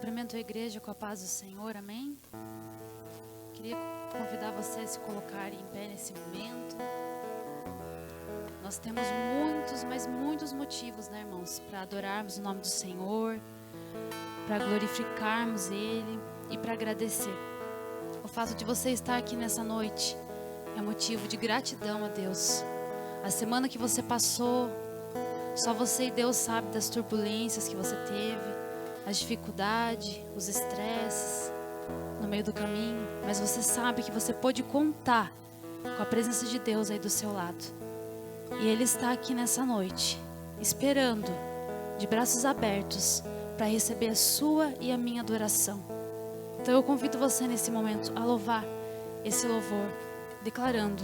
Cumprimento a igreja com a paz do Senhor, amém? Queria convidar você a se colocar em pé nesse momento. Nós temos muitos, mas muitos motivos, né, irmãos, para adorarmos o nome do Senhor, para glorificarmos Ele e para agradecer. O fato de você estar aqui nessa noite é motivo de gratidão a Deus. A semana que você passou, só você e Deus sabe das turbulências que você teve, as dificuldades, os estresses no meio do caminho, mas você sabe que você pode contar com a presença de Deus aí do seu lado. E Ele está aqui nessa noite, esperando, de braços abertos, para receber a sua e a minha adoração. Então eu convido você nesse momento a louvar esse louvor, declarando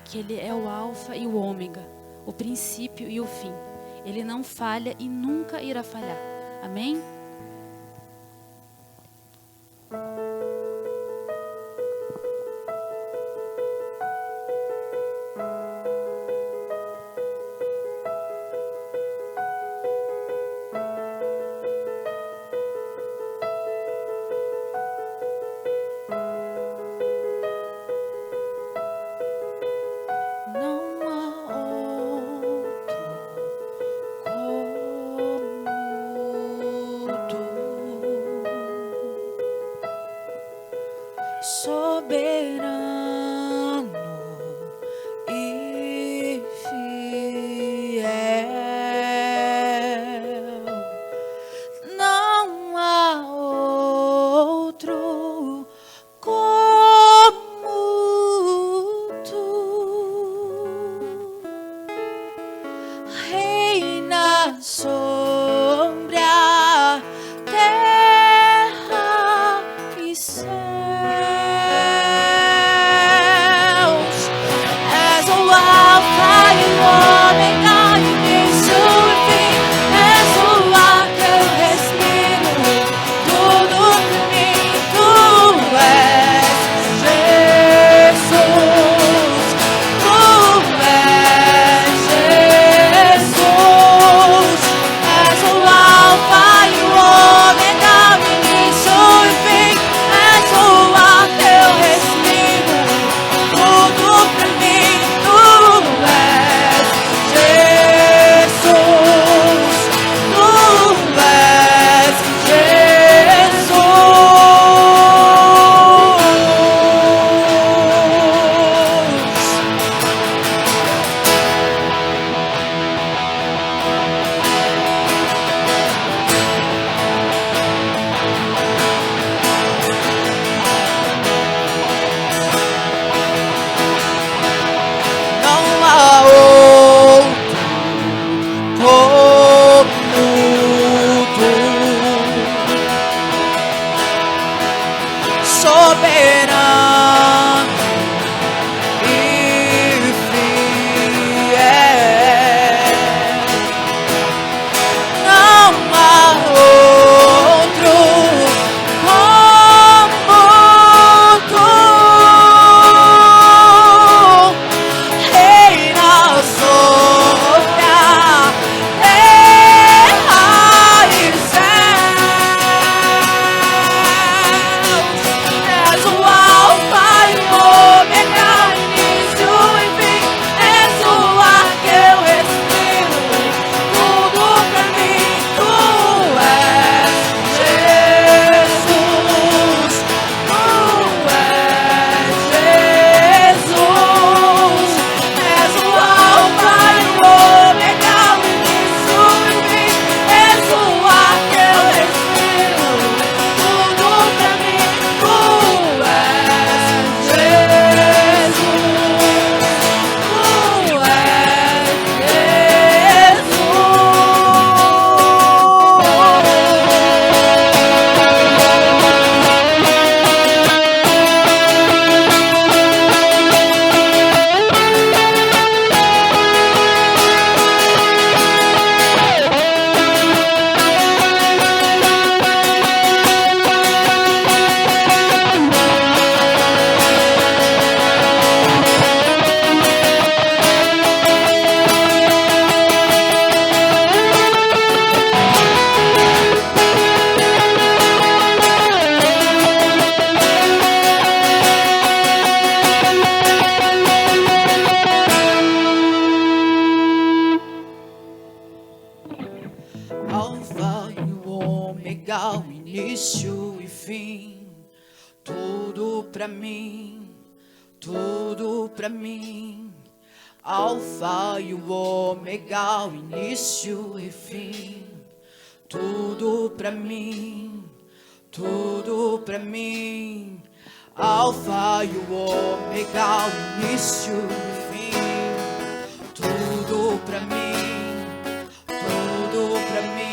que Ele é o alfa e o ômega, o princípio e o fim. Ele não falha e nunca irá falhar. Amém? Soberano e fiel, não há outro como tu, reina sobre a terra e céu. Alfa e o Ômega, o início e fim. Tudo pra mim, tudo pra mim. Alfa e o Ômega, o início e fim. Tudo pra mim, tudo pra mim. Alfa e o Ômega, o início e fim. Tudo pra mim, tudo pra mim.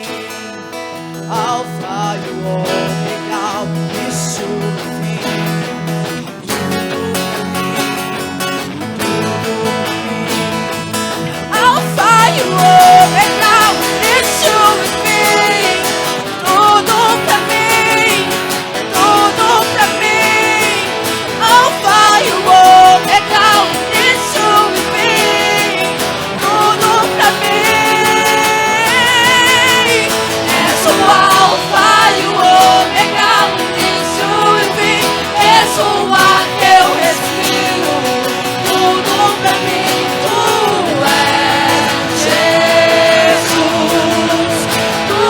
Alfa e o Ômega, o início e fim. Tudo pra mim, tudo pra mim. Alfa e o Ômega, o início e fim. Tudo pra mim, tudo pra mim. Alfa e o Ômega, o início e fim. Tudo pra mim. És o Alfa e o Ômega, o início e fim. És o ar que eu respiro. Tudo pra mim, tu és Jesus. Tu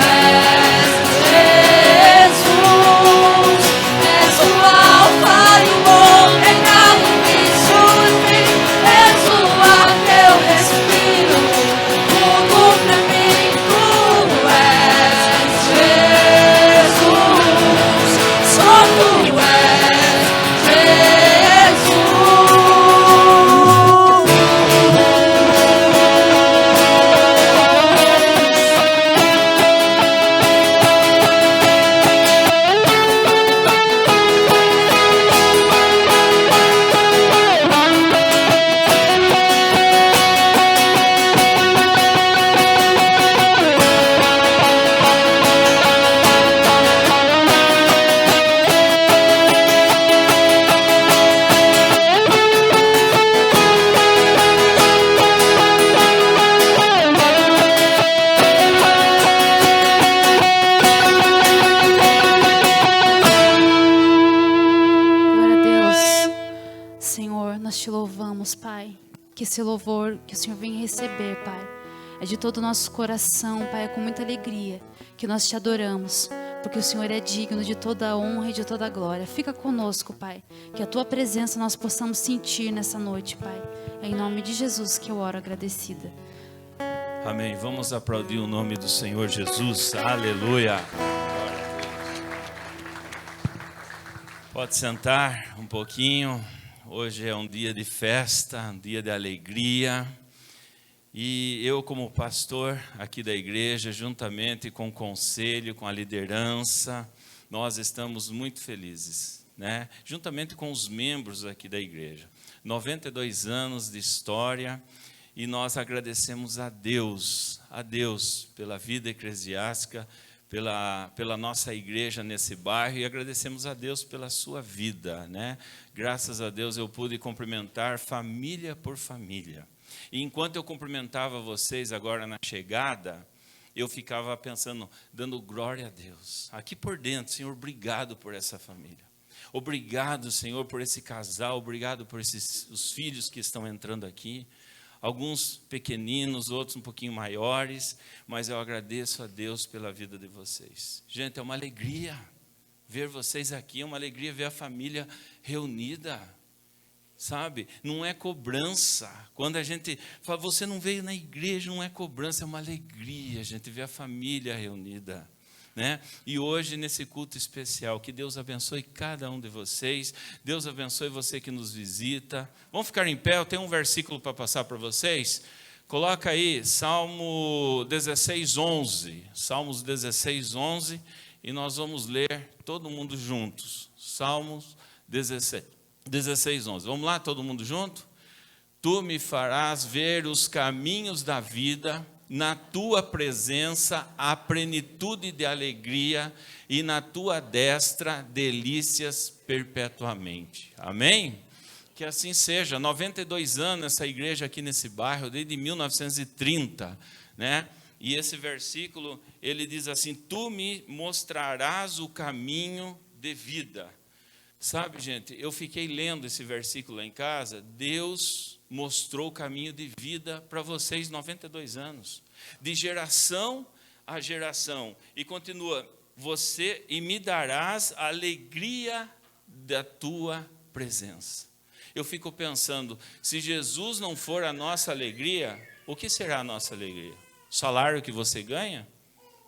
és Jesus. És o Alfa e o Ômega, o início e fim. És o ar que eu respiro. Tudo pra mim, tu és Jesus. Só tu és Jesus. Glória a Deus. Senhor, nós te louvamos, Pai. Que esse louvor que o Senhor vem receber, Pai, é de todo o nosso coração, Pai, é com muita alegria que nós te adoramos, porque o Senhor é digno de toda a honra e de toda a glória. Fica conosco, Pai, que a tua presença nós possamos sentir nessa noite, Pai. É em nome de Jesus que eu oro agradecida. Amém. Vamos aplaudir o nome do Senhor Jesus. Aleluia. Pode sentar um pouquinho. Hoje é um dia de festa, um dia de alegria. E eu, como pastor aqui da igreja, juntamente com o conselho, com a liderança, nós estamos muito felizes, né? Juntamente com os membros aqui da igreja. 92 anos de história. E nós agradecemos a Deus pela vida eclesiástica, pela nossa igreja nesse bairro, e agradecemos a Deus pela sua vida, né? Graças a Deus eu pude cumprimentar família por família. E enquanto eu cumprimentava vocês agora na chegada, eu ficava pensando, dando glória a Deus. Aqui por dentro, Senhor, obrigado por essa família. Obrigado, Senhor, por esse casal, obrigado por os filhos que estão entrando aqui. Alguns pequeninos, outros um pouquinho maiores, mas eu agradeço a Deus pela vida de vocês. Gente, é uma alegria ver vocês aqui, é uma alegria ver a família reunida, sabe? Não é cobrança. Quando a gente fala, você não veio na igreja, não é cobrança, é uma alegria a gente ver a família reunida, né? E hoje nesse culto especial, que Deus abençoe cada um de vocês, Deus abençoe você que nos visita. Vamos ficar em pé, eu tenho um versículo para passar para vocês. Coloca aí, Salmo 16:11, Salmos 16:11, e nós vamos ler todo mundo juntos. Salmos 16:11, vamos lá, todo mundo junto? Tu me farás ver os caminhos da vida, na tua presença há plenitude de alegria, e na tua destra delícias perpetuamente. Amém? Que assim seja. 92 anos essa igreja aqui nesse bairro, desde 1930, né? E esse versículo, ele diz assim, tu me mostrarás o caminho de vida. Sabe, gente, eu fiquei lendo esse versículo lá em casa. Deus mostrou o caminho de vida para vocês, 92 anos. De geração a geração. E continua, você e me darás a alegria da tua presença. Eu fico pensando, se Jesus não for a nossa alegria, o que será a nossa alegria? O salário que você ganha?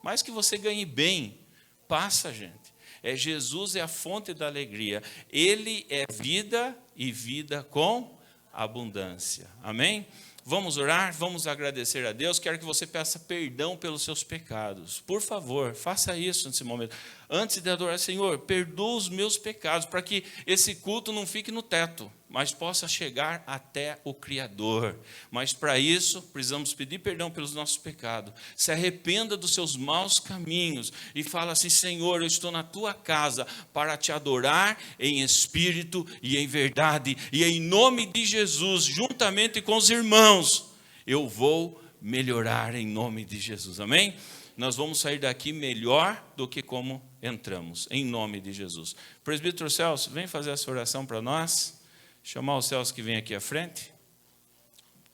Mais que você ganhe bem, passa, gente. Jesus é a fonte da alegria. Ele é vida e vida com abundância. Amém? Vamos orar, vamos agradecer a Deus. Quero que você peça perdão pelos seus pecados. Por favor, faça isso nesse momento. Antes de adorar, Senhor, perdoa os meus pecados, para que esse culto não fique no teto, mas possa chegar até o Criador. Mas para isso, precisamos pedir perdão pelos nossos pecados. Se arrependa dos seus maus caminhos e fala assim, Senhor, eu estou na tua casa para te adorar em espírito e em verdade. E em nome de Jesus, juntamente com os irmãos, eu vou melhorar em nome de Jesus. Amém? Nós vamos sair daqui melhor do que como entramos, em nome de Jesus. Presbítero Celso, vem fazer essa oração para nós. Chamar o Celso que vem aqui à frente.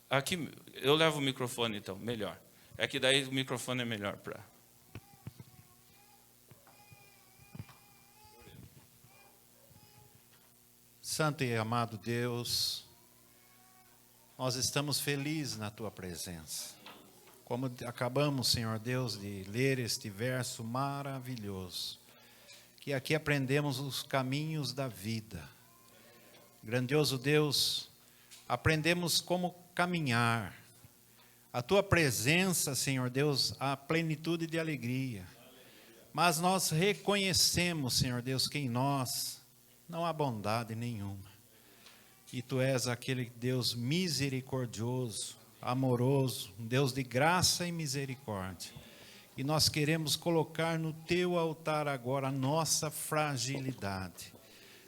Aqui, eu levo o microfone então, melhor. É que daí o microfone é melhor para... Santo e amado Deus, nós estamos felizes na Tua presença. Como acabamos, Senhor Deus, de ler este verso maravilhoso, que aqui aprendemos os caminhos da vida. Grandioso Deus, aprendemos como caminhar. A Tua presença, Senhor Deus, a plenitude de alegria. Mas nós reconhecemos, Senhor Deus, que em nós não há bondade nenhuma. E Tu és aquele Deus misericordioso, amoroso, um Deus de graça e misericórdia. E nós queremos colocar no Teu altar agora a nossa fragilidade,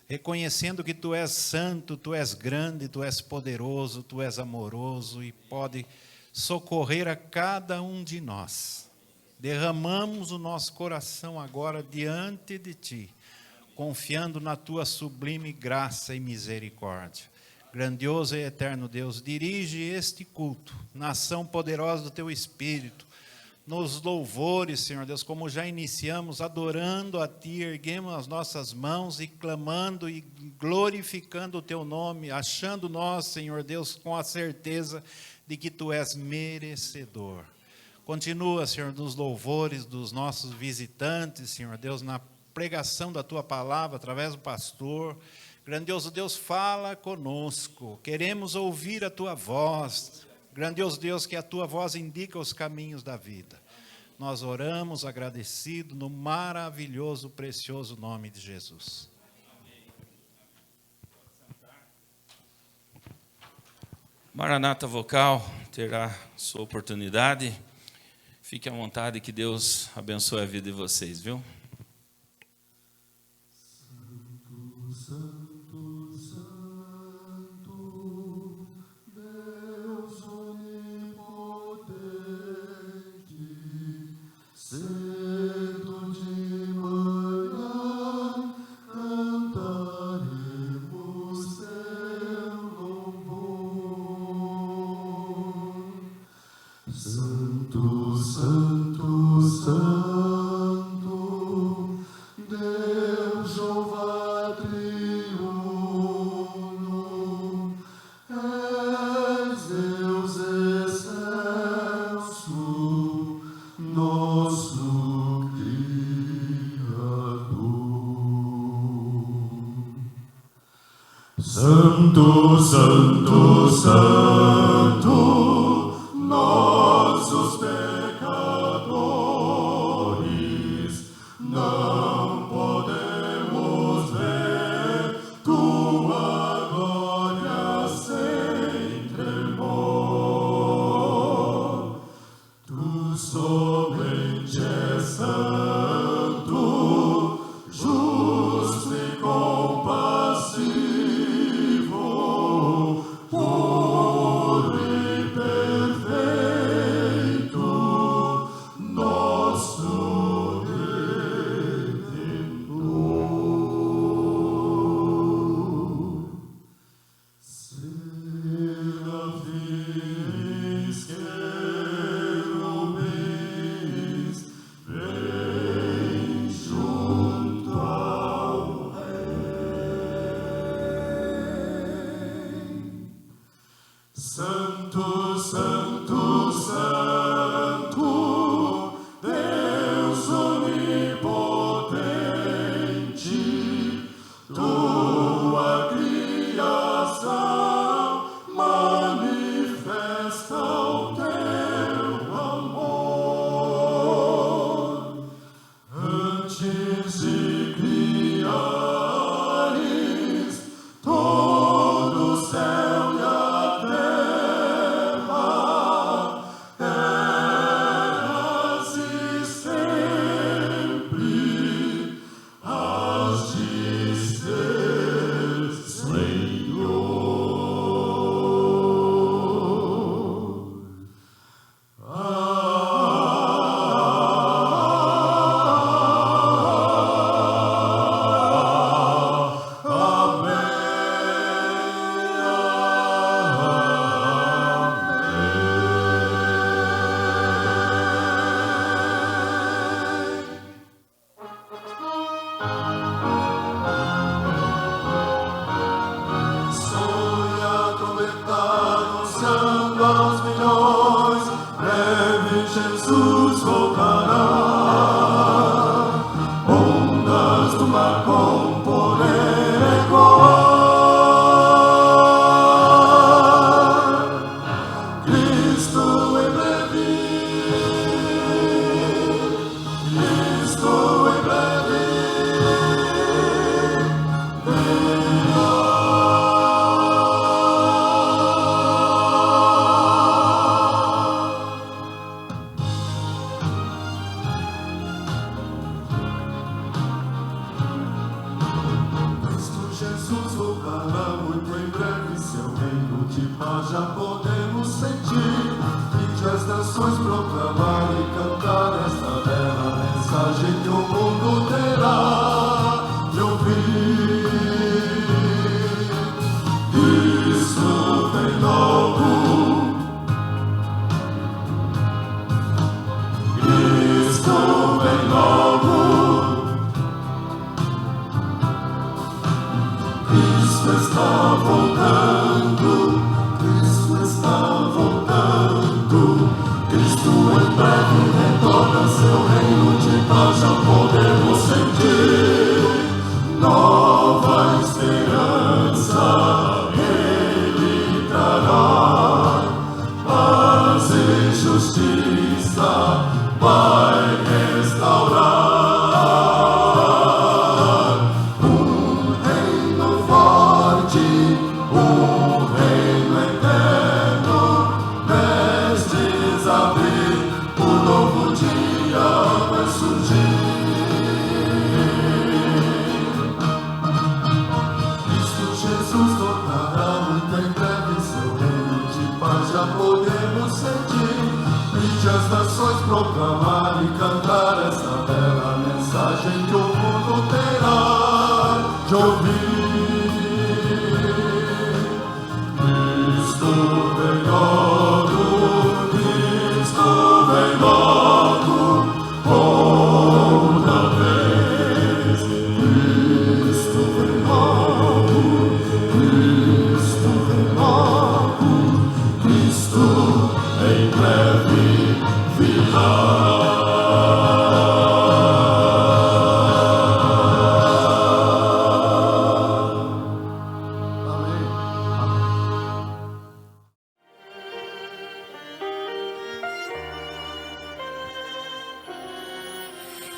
reconhecendo que Tu és santo, Tu és grande, Tu és poderoso, Tu és amoroso e pode socorrer a cada um de nós. Derramamos o nosso coração agora diante de Ti, confiando na Tua sublime graça e misericórdia. Grandioso e eterno Deus, dirige este culto na ação poderosa do Teu Espírito, nos louvores, Senhor Deus, como já iniciamos, adorando a Ti, erguemos as nossas mãos e clamando e glorificando o Teu nome, achando nós, Senhor Deus, com a certeza de que Tu és merecedor. Continua, Senhor, nos louvores dos nossos visitantes, Senhor Deus, na pregação da Tua palavra, através do pastor. Grandioso Deus, fala conosco, queremos ouvir a Tua voz. Grandioso Deus, que a Tua voz indica os caminhos da vida. Nós oramos agradecido no maravilhoso, precioso nome de Jesus. Maranata Vocal terá sua oportunidade. Fique à vontade, que Deus abençoe a vida de vocês, viu? Santo, Santo, Santo, nossos pecadores, não podemos ver Tua glória sem tremor. Tu somente és santo, justo e compassivo, puro e paz já podemos sentir. Vinde as nações proclamar e cantar esta bela mensagem que o mundo terá de ouvir. Cristo vem logo. Cristo vem logo. Cristo está voltando. Cristo está voltando. Cristo em breve retorna, seu reino de paz já podemos sentir. Nova esperança Ele trará. Paz e justiça vai restaurar. Reino forte, reino eterno, prestes a vir, novo dia vai surgir. Cristo Jesus tornará muito em breve, seu reino de paz já podemos sentir. Vinde as nações proclamar e cantar essa bela mensagem que o mundo terá de ouvir. Cristo vem logo, Cristo vem logo, outra vez. Cristo vem logo, Cristo vem logo, Cristo em breve virá.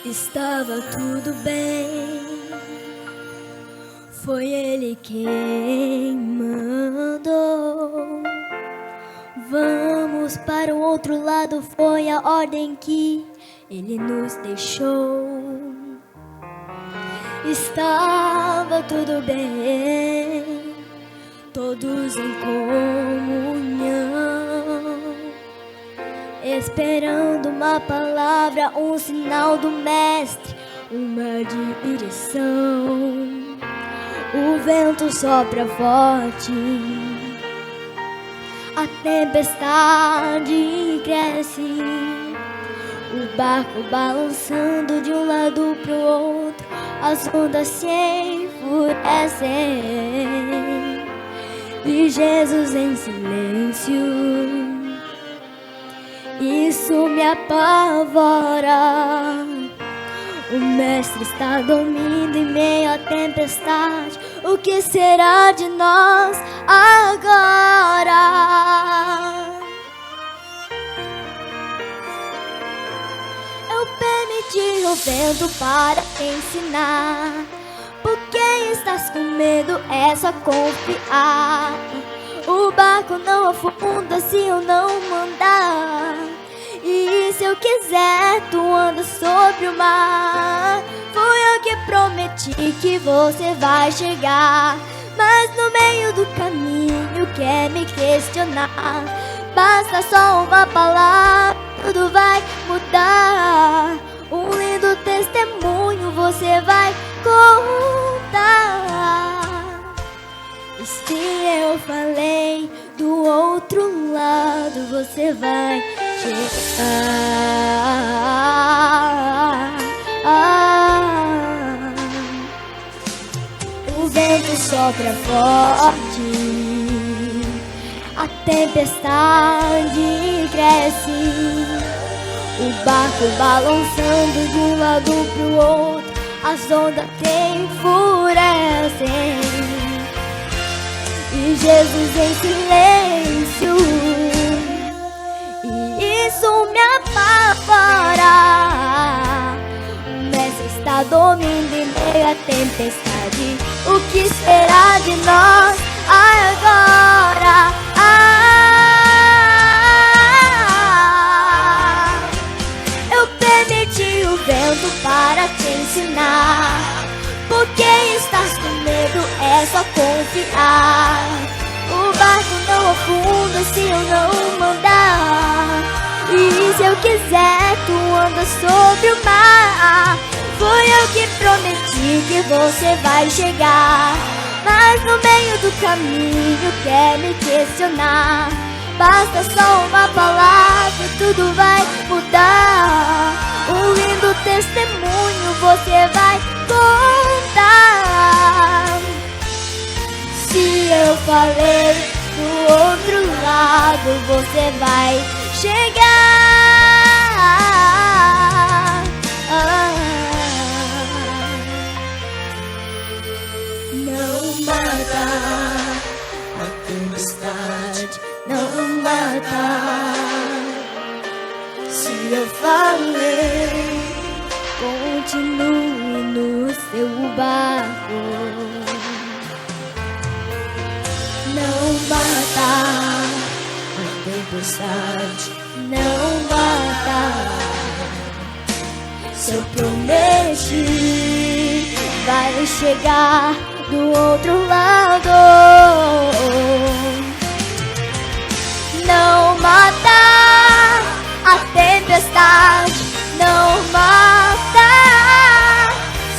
Estava tudo bem, foi Ele quem mandou. Vamos para o outro lado, foi a ordem que Ele nos deixou. Estava tudo bem, todos em comunhão, esperando uma palavra, um sinal do Mestre, uma direção. O vento sopra forte, a tempestade cresce, o barco balançando de um lado pro outro, as ondas se enfurecem e Jesus em silêncio. Isso me apavora. O Mestre está dormindo em meio à tempestade. O que será de nós agora? Eu permiti o vento para ensinar. Por que estás com medo? É só confiar. O barco não afunda se eu não mandar. E se eu quiser, tu andas sobre o mar. Foi eu que prometi que você vai chegar, mas no meio do caminho quer me questionar. Basta só uma palavra, tudo vai mudar. Um lindo testemunho você vai contar. E se eu falei, do outro lado você vai chegar. O vento sopra forte, a tempestade cresce, o barco balançando de um lado pro outro, as ondas enfurecem e Jesus em silêncio. E isso me apavora. O Mestre está dormindo em meio à tempestade. O que será de nós agora? Eu permiti o vento para te ensinar. Por que estás com medo? É só confiar. O barco não afunda se eu não mandar. E se eu quiser, tu anda sobre o mar. Foi eu que prometi que você vai chegar, mas no meio do caminho quer me questionar. Basta só uma palavra e tudo vai mudar. Um lindo testemunho você vai contar. Se eu falei do outro lado, você vai chegar. Não mata a tempestade, não mata. Se eu falei, continue no seu barco. Não mata a tempestade, não mata. Se eu prometi, vai chegar do outro lado. Não mata a tempestade, não mata.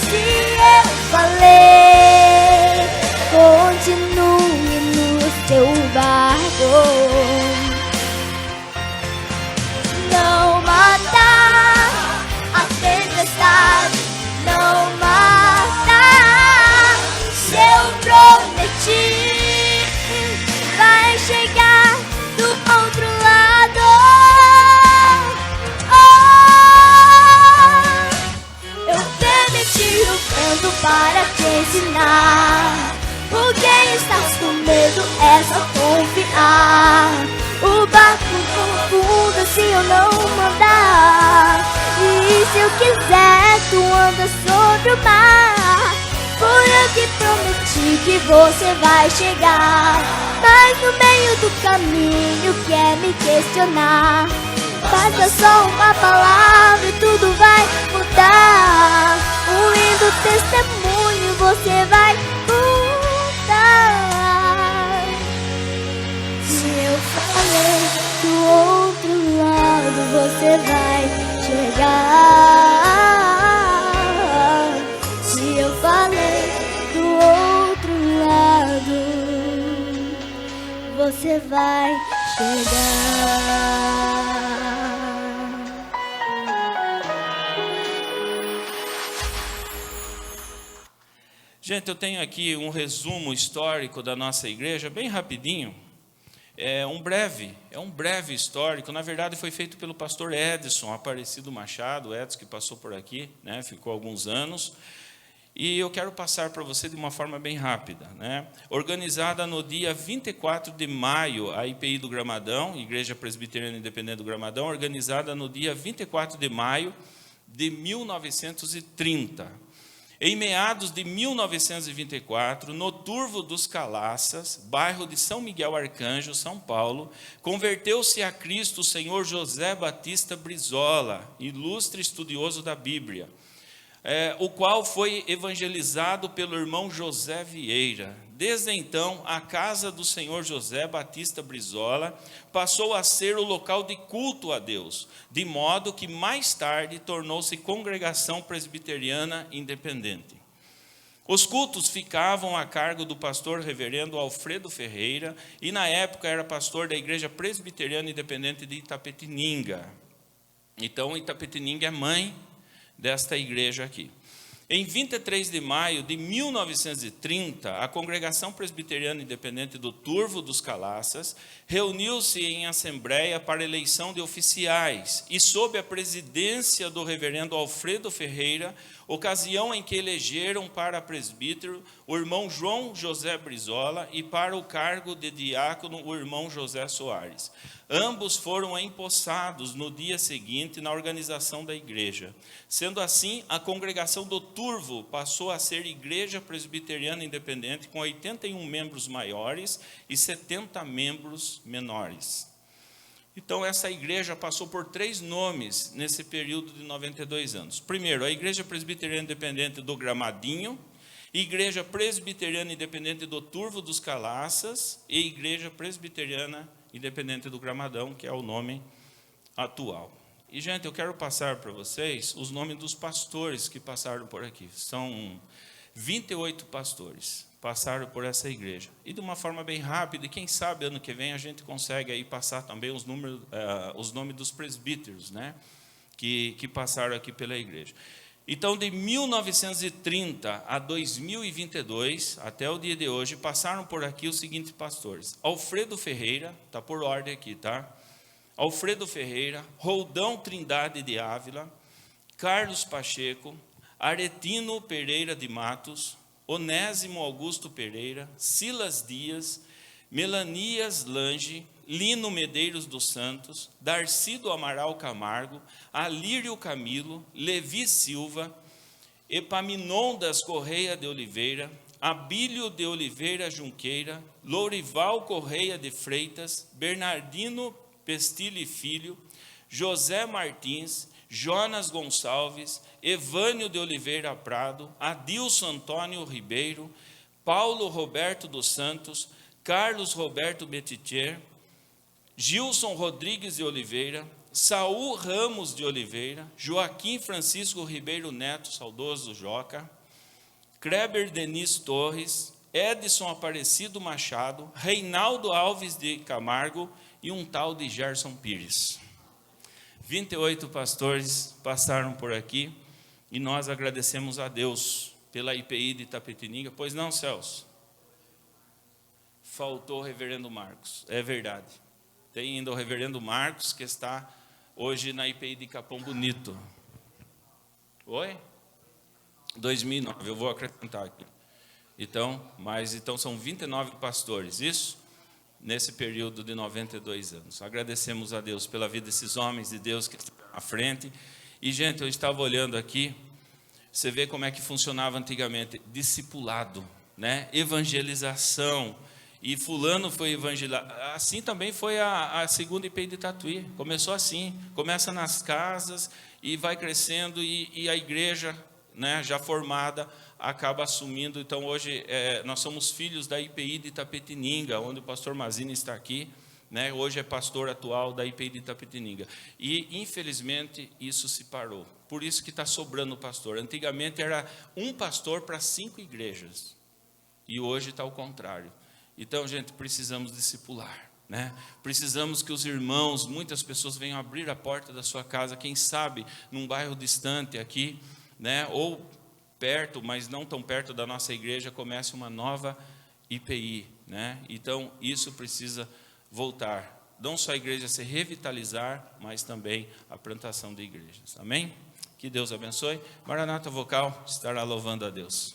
Se eu falei, continue no seu barco. Não mata a tempestade, não mata. Se eu prometi, vai chegar do outro lado. Eu permiti o vento para te ensinar. Por que estás com medo? É só confiar. O barco não afunda se eu não mandar. E se eu quiser, tu anda sobre o mar. Foi eu que prometi que você vai chegar, mas no meio do caminho quer me questionar. Basta só uma palavra e tudo vai mudar. Um lindo testemunho você vai contar. Se eu falei do outro lado, você vai chegar. Se eu falei do outro lado, você vai chegar. Gente, eu tenho aqui um resumo histórico da nossa igreja, bem rapidinho. É um breve histórico. Na verdade, foi feito pelo pastor Edson Aparecido Machado, o Edson que passou por aqui, né, ficou alguns anos. E eu quero passar para você de uma forma bem rápida, né? Organizada no dia 24 de maio, a IPI do Gramadão, Igreja Presbiteriana Independente do Gramadão, organizada no dia 24 de maio de 1930. Em meados de 1924, no Turvo dos Calaças, bairro de São Miguel Arcanjo, São Paulo, converteu-se a Cristo o senhor José Batista Brizola, ilustre estudioso da Bíblia, o qual foi evangelizado pelo irmão José Vieira. Desde então, a casa do senhor José Batista Brizola passou a ser o local de culto a Deus, de modo que mais tarde tornou-se Congregação Presbiteriana Independente. Os cultos ficavam a cargo do pastor reverendo Alfredo Ferreira, e na época era pastor da Igreja Presbiteriana Independente de Itapetininga. Então, Itapetininga é mãe desta igreja aqui. Em 23 de maio de 1930, a Congregação Presbiteriana Independente do Turvo dos Calaças reuniu-se em assembleia para eleição de oficiais e, sob a presidência do reverendo Alfredo Ferreira, ocasião em que elegeram para presbítero o irmão João José Brizola e para o cargo de diácono o irmão José Soares. Ambos foram empossados no dia seguinte na organização da igreja. Sendo assim, a congregação do Turvo passou a ser Igreja Presbiteriana Independente com 81 membros maiores e 70 membros menores. Então, essa igreja passou por 3 nomes nesse período de 92 anos. Primeiro, a Igreja Presbiteriana Independente do Gramadinho. Igreja Presbiteriana Independente do Turvo dos Calaças e Igreja Presbiteriana Independente do Gramadão, que é o nome atual. E, gente, eu quero passar para vocês os nomes dos pastores que passaram por aqui. São 28 pastores passaram por essa igreja. E de uma forma bem rápida, e quem sabe ano que vem a gente consegue aí passar também os nomes dos presbíteros, né, que passaram aqui pela igreja. Então, de 1930 a 2022, até o dia de hoje, passaram por aqui os seguintes pastores: Alfredo Ferreira, está por ordem aqui, tá? Alfredo Ferreira, Roldão Trindade de Ávila, Carlos Pacheco, Aretino Pereira de Matos, Onésimo Augusto Pereira, Silas Dias, Melanias Lange, Lino Medeiros dos Santos, Darcido Amaral Camargo, Alírio Camilo, Levi Silva, Epaminondas Correia de Oliveira, Abílio de Oliveira Junqueira, Lourival Correia de Freitas, Bernardino Pestilli Filho, José Martins, Jonas Gonçalves, Evânio de Oliveira Prado, Adilson Antônio Ribeiro, Paulo Roberto dos Santos, Carlos Roberto Betitier, Gilson Rodrigues de Oliveira, Saul Ramos de Oliveira, Joaquim Francisco Ribeiro Neto, saudoso Joca, Kreber Denis Torres, Edson Aparecido Machado, Reinaldo Alves de Camargo e um tal de Gerson Pires. 28 pastores passaram por aqui e nós agradecemos a Deus pela IPI de Itapetininga. Pois não, Celso? Faltou o reverendo Marcos, é verdade. Tem ainda o reverendo Marcos, que está hoje na IPI de Capão Bonito. Oi? 2009, eu vou acrescentar aqui. Então são 29 pastores, isso? Nesse período de 92 anos. Agradecemos a Deus pela vida desses homens de Deus que estão à frente. E, gente, eu estava olhando aqui, você vê como é que funcionava antigamente, discipulado, né? Evangelização. E fulano foi evangelizado. Assim também foi a segunda IPI de Tatuí. Começou assim, começa nas casas e vai crescendo e a igreja, né, já formada, acaba assumindo. Então hoje nós somos filhos da IPI de Itapetininga, onde o pastor Mazini está aqui, né? Hoje é pastor atual da IPI de Itapetininga. E infelizmente isso se parou. Por isso que está sobrando pastor. Antigamente era um pastor para 5 igrejas. E hoje está ao contrário. Então, gente, precisamos discipular, né? Precisamos que os irmãos, muitas pessoas venham abrir a porta da sua casa, quem sabe num bairro distante aqui, né? Ou perto, mas não tão perto da nossa igreja, comece uma nova IPI, né? Então, isso precisa voltar. Não só a igreja se revitalizar, mas também a plantação de igrejas. Amém? Que Deus abençoe. Maranata Vocal estará louvando a Deus.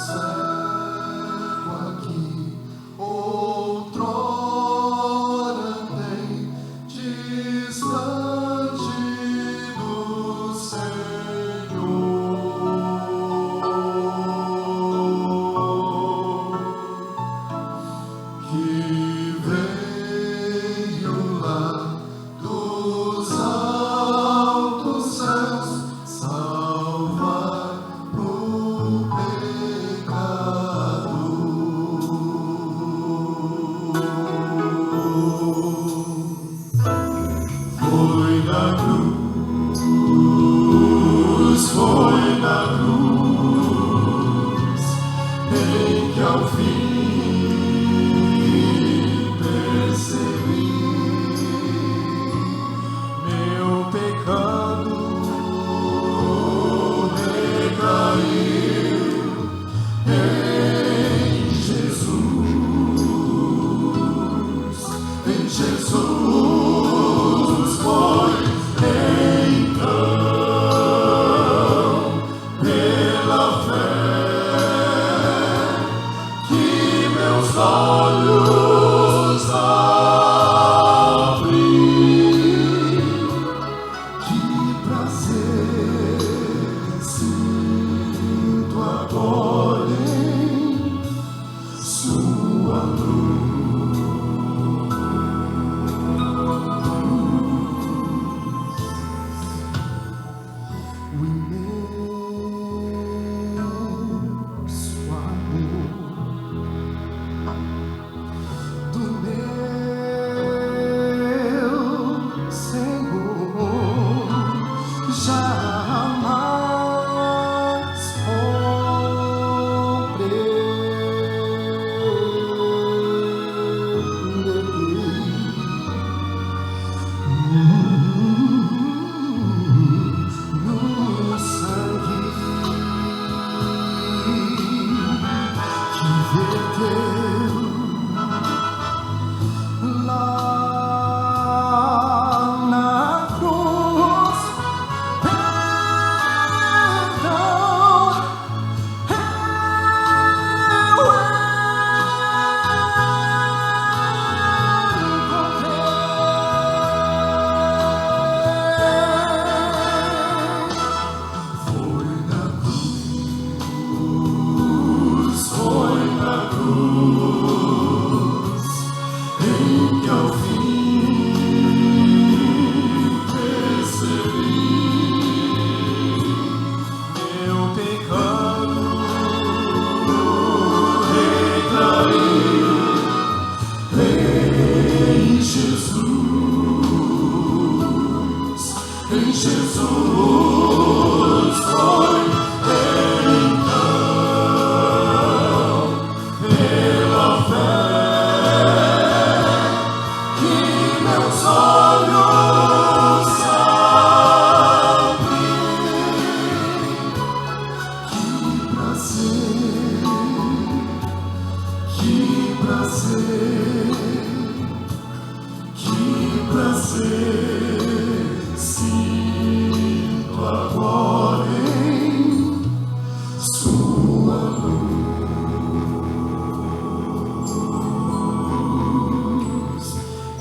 Senhor. o imenso amor do meu Senhor jamais no sangue que verteu lá na cruz. Perdão foi na cruz em que ao fim percebi meu pecado, recaí em Jesus, foi então pela fé que meus olhos abri. Que prazer sinto agora em sua luz,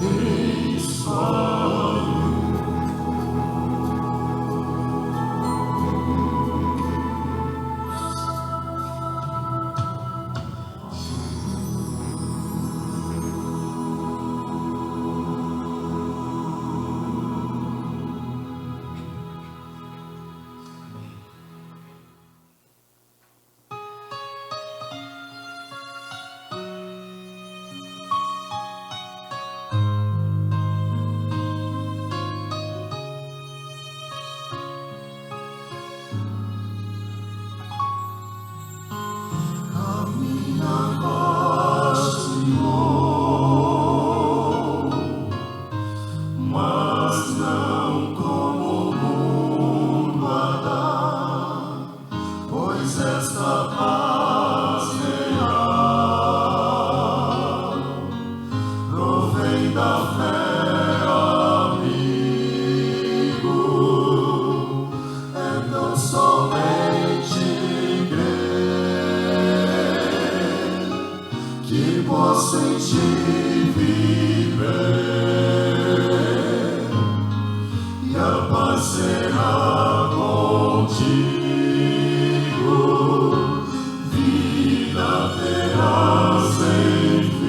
em sua a minha voz Senhor, mas não como o mundo a dá, pois esta paz real provém da fé, amigo. Então somente crer que posso em ti viver e a paz será contigo, vida terás sem fim.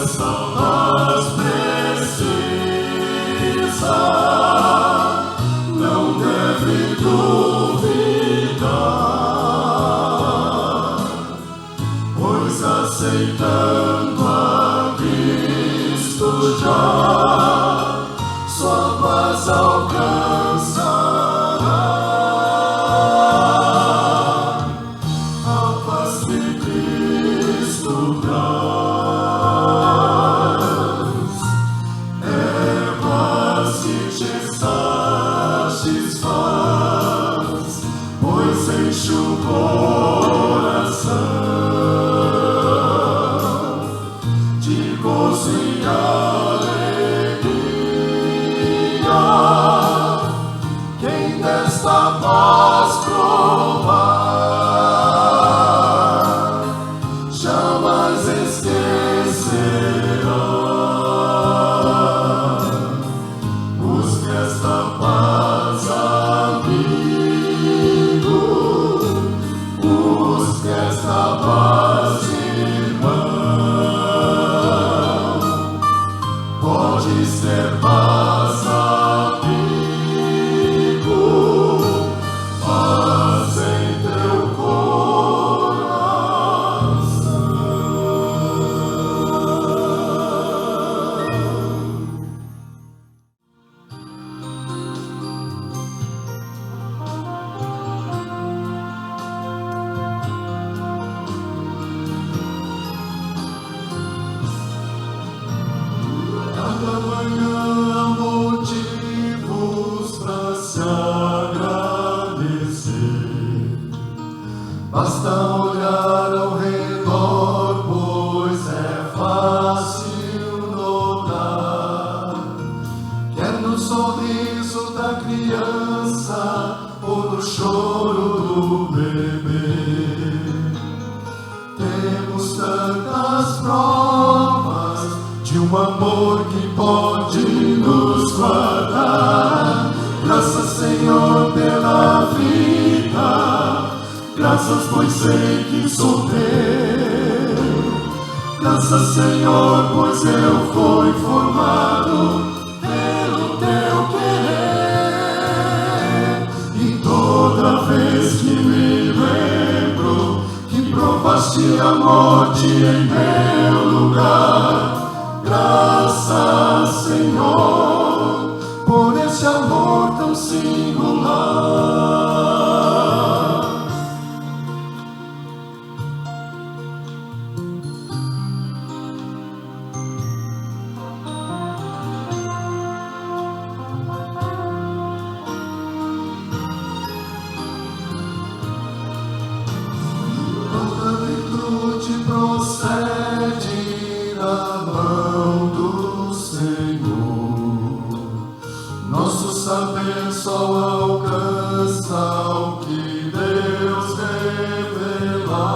Essa paz precisa, não deve duvidar, pois aceitando a Cristo já sua paz alcançará. A paz que Cristo traz é paz que te satisfaz, pois enche o coração de gozo e alegria. Quem desta paz provar jamais esquecerá. Busque esta paz. se agradecer. Basta olhar ao redor, pois é fácil notar, quer no sorriso da criança ou no choro do bebê. Temos tantas provas de um amor que pode nos guardar. Graças, Senhor, pela vida, graças, pois sei que sou teu. Graças, Senhor, pois eu fui formado pelo teu querer. E toda vez que me lembro que provaste a morte em meu lugar, graças, Senhor, por esse amor tão singular. Toda virtude procede da mão do Senhor. Nosso saber só alcança o que Deus revelar.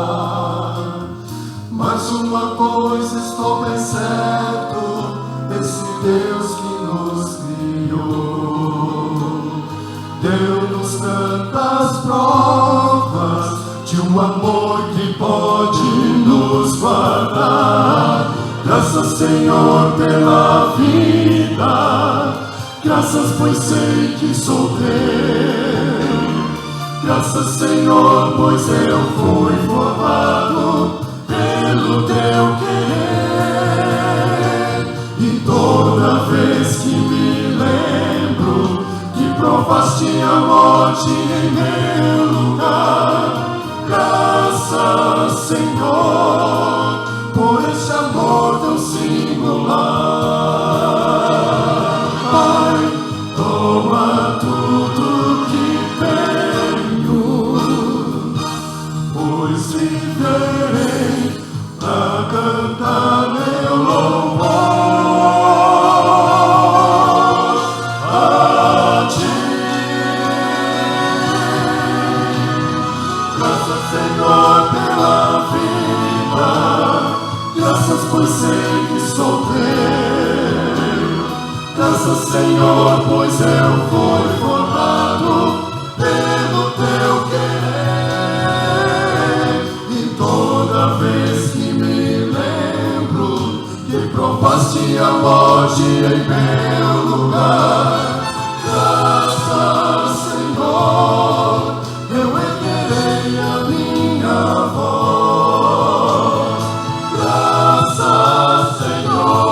Mas uma coisa estou bem certo, esse Deus que nos criou deu-nos tantas provas de um amor que pode nos guardar. Graças, Senhor, pela vida, graças, pois sei que sou teu. Graças, Senhor, pois eu fui formado pelo teu querer. E toda vez que me lembro que provaste a morte em meu lugar, graças, Senhor, por esse amor tão singular. Pai, toma tudo que tenho, pois viverei pra cantar meu louvor a ti. Graças, Senhor, pela vida, graças, pois sei que sou teu. Graças, Senhor, pois eu fui formado pelo teu querer. E toda vez que me lembro que provaste a morte em meu lugar, graças, Senhor, eu erguerei a minha voz. Graças, Senhor.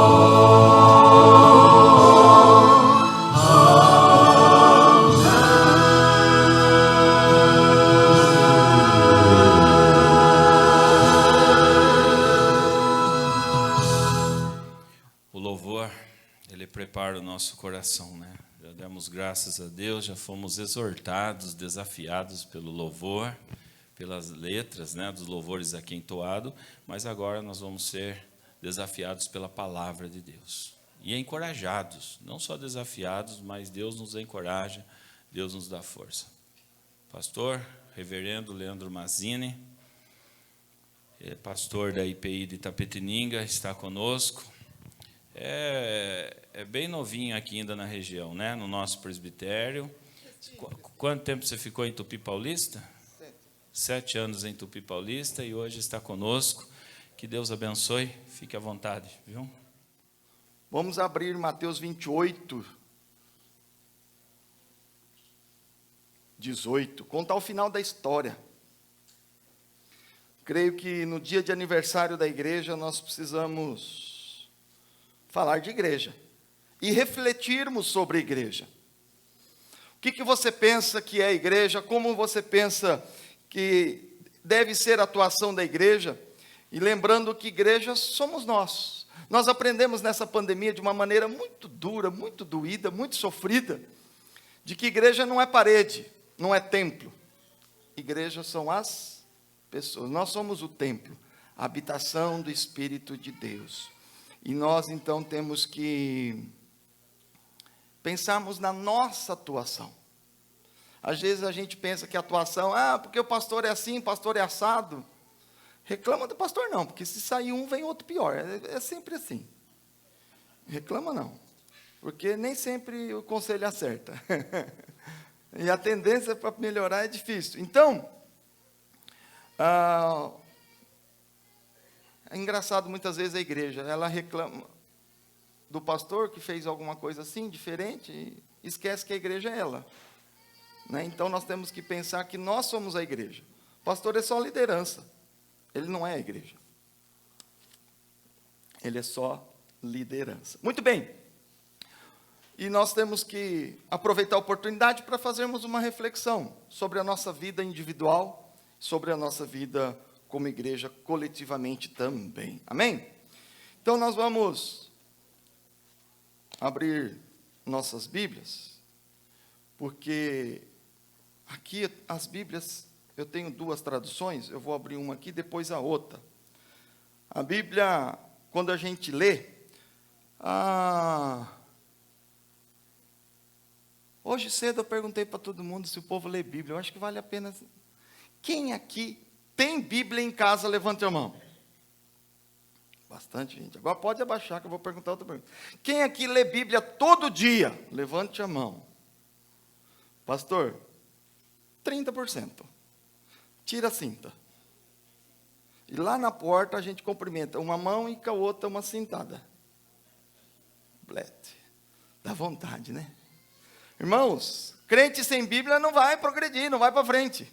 O louvor, ele prepara o nosso coração, né? Já demos graças a Deus, já fomos exortados, desafiados pelo louvor, pelas letras, né, dos louvores aqui entoado, mas agora nós vamos ser desafiados pela palavra de Deus. E encorajados, não só desafiados, mas Deus nos encoraja, Deus nos dá força. Pastor, reverendo Leandro Mazzini, pastor da IPI de Itapetininga, está conosco. É bem novinho aqui ainda na região, né? No nosso presbitério. Quanto tempo você ficou em Tupi Paulista? 7 anos em Tupi Paulista e hoje está conosco. Que Deus abençoe. Fique à vontade, viu? Vamos abrir Mateus 28, 18. Contar o final da história. Creio que no dia de aniversário da igreja nós precisamos falar de igreja e refletirmos sobre a igreja. O que você pensa que é a igreja? Como você pensa que deve ser a atuação da igreja? E lembrando que igreja somos nós. Nós aprendemos nessa pandemia de uma maneira muito dura, muito doída, muito sofrida, de que igreja não é parede, não é templo. Igreja são as pessoas. Nós somos o templo, a habitação do Espírito de Deus. E nós então temos que pensarmos na nossa atuação. Às vezes a gente pensa que a atuação, porque o pastor é assim, o pastor é assado. Reclama do pastor não, porque se sair um, vem outro pior. É sempre assim. Reclama não, porque nem sempre o conselho acerta. E a tendência para melhorar é difícil. Então, é engraçado, muitas vezes a igreja, ela reclama do pastor que fez alguma coisa assim, diferente, e esquece que a igreja é ela. Né? Então, nós temos que pensar que nós somos a igreja. O pastor é só liderança, ele não é a igreja. Ele é só liderança. Muito bem. E nós temos que aproveitar a oportunidade para fazermos uma reflexão sobre a nossa vida individual, sobre a nossa vida como igreja coletivamente também. Amém? Então nós vamos abrir nossas Bíblias, porque aqui as Bíblias, eu tenho duas traduções, eu vou abrir uma aqui, depois a outra. A Bíblia, quando a gente lê, hoje cedo eu perguntei para todo mundo se o povo lê Bíblia. Eu acho que vale a pena. Quem aqui tem Bíblia em casa? Levante a mão. Bastante gente. Agora pode abaixar que eu vou perguntar outra pergunta. Quem aqui lê Bíblia todo dia? Levante a mão. Pastor, 30%. Tira a cinta. E lá na porta a gente cumprimenta uma mão e com a outra uma cintada. Blete. Dá vontade, né? Irmãos, crente sem Bíblia não vai progredir, não vai para frente.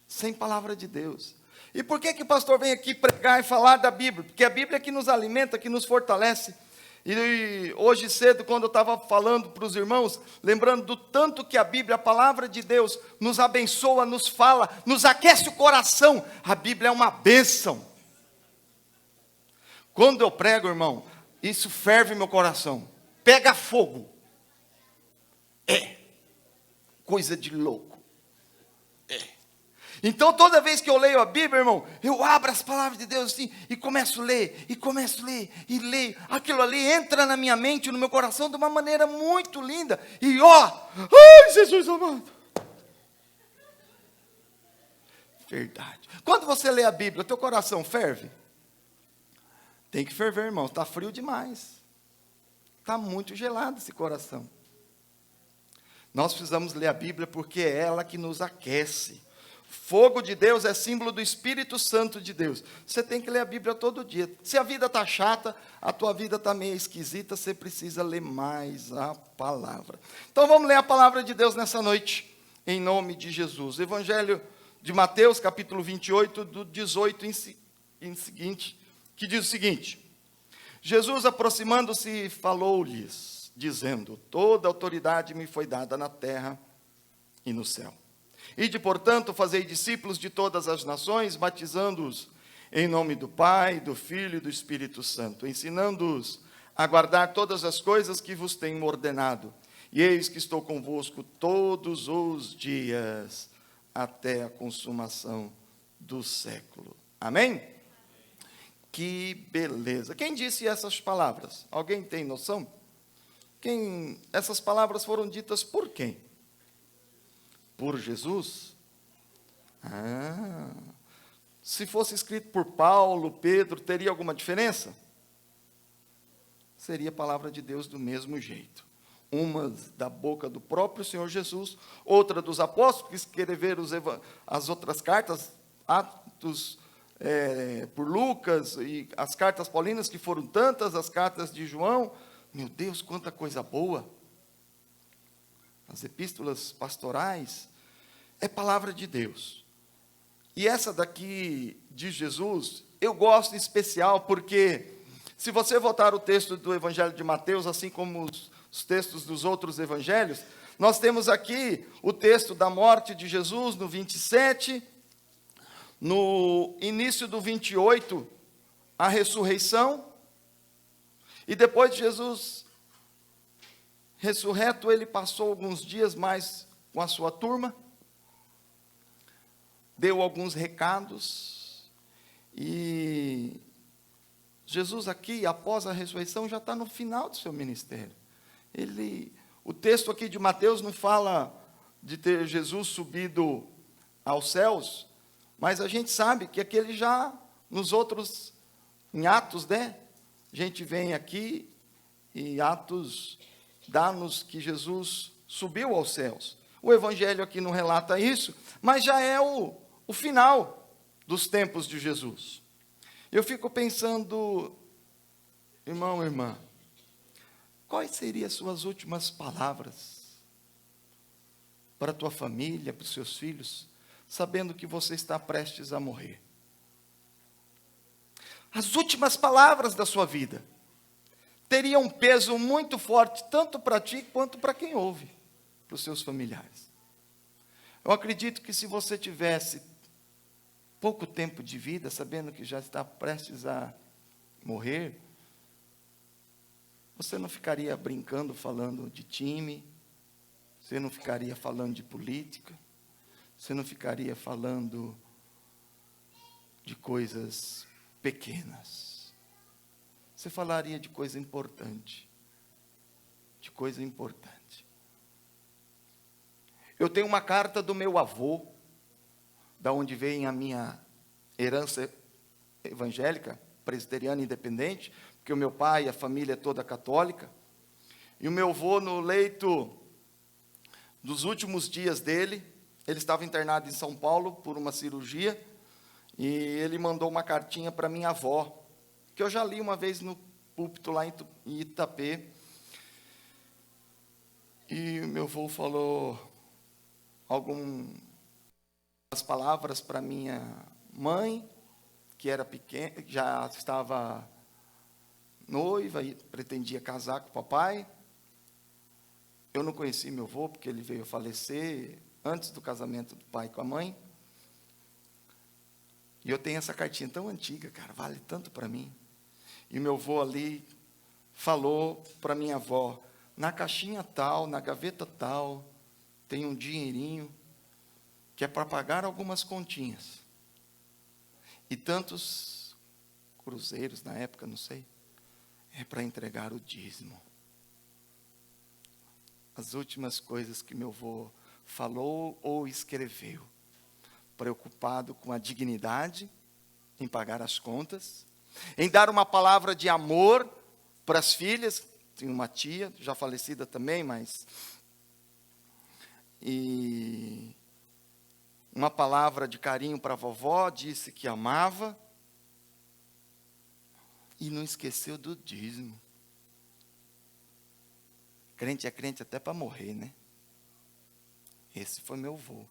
Sem palavra de Deus. E por que o pastor vem aqui pregar e falar da Bíblia? Porque a Bíblia é que nos alimenta, que nos fortalece. E hoje cedo, quando eu estava falando para os irmãos, lembrando do tanto que a Bíblia, a palavra de Deus, nos abençoa, nos fala, nos aquece o coração. A Bíblia é uma bênção. Quando eu prego, irmão, isso ferve meu coração. Pega fogo. É coisa de louco. Então, toda vez que eu leio a Bíblia, irmão, eu abro as palavras de Deus assim, e começo a ler, e leio. Aquilo ali entra na minha mente, no meu coração, de uma maneira muito linda. E ai, Jesus amado. Verdade. Quando você lê a Bíblia, teu coração ferve? Tem que ferver, irmão. Está frio demais. Está muito gelado esse coração. Nós precisamos ler a Bíblia porque é ela que nos aquece. Fogo de Deus é símbolo do Espírito Santo de Deus. Você tem que ler a Bíblia todo dia. Se a vida está chata, a tua vida está meio esquisita, você precisa ler mais a palavra. Então vamos ler a palavra de Deus nessa noite, em nome de Jesus. Evangelho de Mateus, capítulo 28, do 18 em seguinte, que diz o seguinte: Jesus, aproximando-se, falou-lhes, dizendo: toda autoridade me foi dada na terra e no céu. Ide, portanto, fazei discípulos de todas as nações, batizando-os em nome do Pai, do Filho e do Espírito Santo, ensinando-os a guardar todas as coisas que vos tenho ordenado. E eis que estou convosco todos os dias, até a consumação do século. Amém? Que beleza. Quem disse essas palavras? Alguém tem noção? Essas palavras foram ditas por quem? Por Jesus? Se fosse escrito por Paulo, Pedro, teria alguma diferença? Seria a palavra de Deus do mesmo jeito. Uma da boca do próprio Senhor Jesus, outra dos apóstolos que escreveram as outras cartas, Atos por Lucas, e as cartas paulinas que foram tantas, as cartas de João. Meu Deus, quanta coisa boa! As epístolas pastorais, é palavra de Deus. E essa daqui de Jesus, eu gosto em especial porque, se você voltar o texto do Evangelho de Mateus, assim como os textos dos outros evangelhos, nós temos aqui o texto da morte de Jesus no 27, no início do 28, a ressurreição, e depois de Jesus ressurreto, ele passou alguns dias mais com a sua turma, deu alguns recados, e Jesus aqui, após a ressurreição, já está no final do seu ministério. O texto aqui de Mateus não fala de ter Jesus subido aos céus, mas a gente sabe que aquele já, nos outros, em Atos, né? A gente vem aqui, e Atos dá-nos que Jesus subiu aos céus. O Evangelho aqui não relata isso, mas já é o final dos tempos de Jesus. Eu fico pensando, irmão, irmã, quais seriam as suas últimas palavras para a tua família, para os seus filhos, sabendo que você está prestes a morrer? As últimas palavras da sua vida teriam um peso muito forte, tanto para ti quanto para quem ouve, para os seus familiares. Eu acredito que se você tivesse pouco tempo de vida, sabendo que já está prestes a morrer, você não ficaria brincando, falando de time, você não ficaria falando de política, você não ficaria falando de coisas pequenas. Você falaria de coisa importante. De coisa importante. Eu tenho uma carta do meu avô, da onde vem a minha herança evangélica, presbiteriana independente, porque o meu pai e a família é toda católica, e o meu avô, no leito dos últimos dias dele, ele estava internado em São Paulo por uma cirurgia, e ele mandou uma cartinha para minha avó, que eu já li uma vez no púlpito lá em Itapê, e o meu avô falou algumas palavras para minha mãe, que era pequena, já estava noiva e pretendia casar com o papai. Eu não conheci meu avô, porque ele veio a falecer antes do casamento do pai com a mãe. E eu tenho essa cartinha tão antiga, cara, vale tanto para mim. E meu avô ali falou para minha avó, na caixinha tal, na gaveta tal, tem um dinheirinho que é para pagar algumas continhas. E tantos cruzeiros na época, não sei, é para entregar o dízimo. As últimas coisas que meu avô falou ou escreveu, preocupado com a dignidade, em pagar as contas, em dar uma palavra de amor para as filhas. Tinha uma tia, já falecida também, mas... E uma palavra de carinho para a vovó, disse que amava, e não esqueceu do dízimo. Crente é crente até para morrer, né? Esse foi meu avô.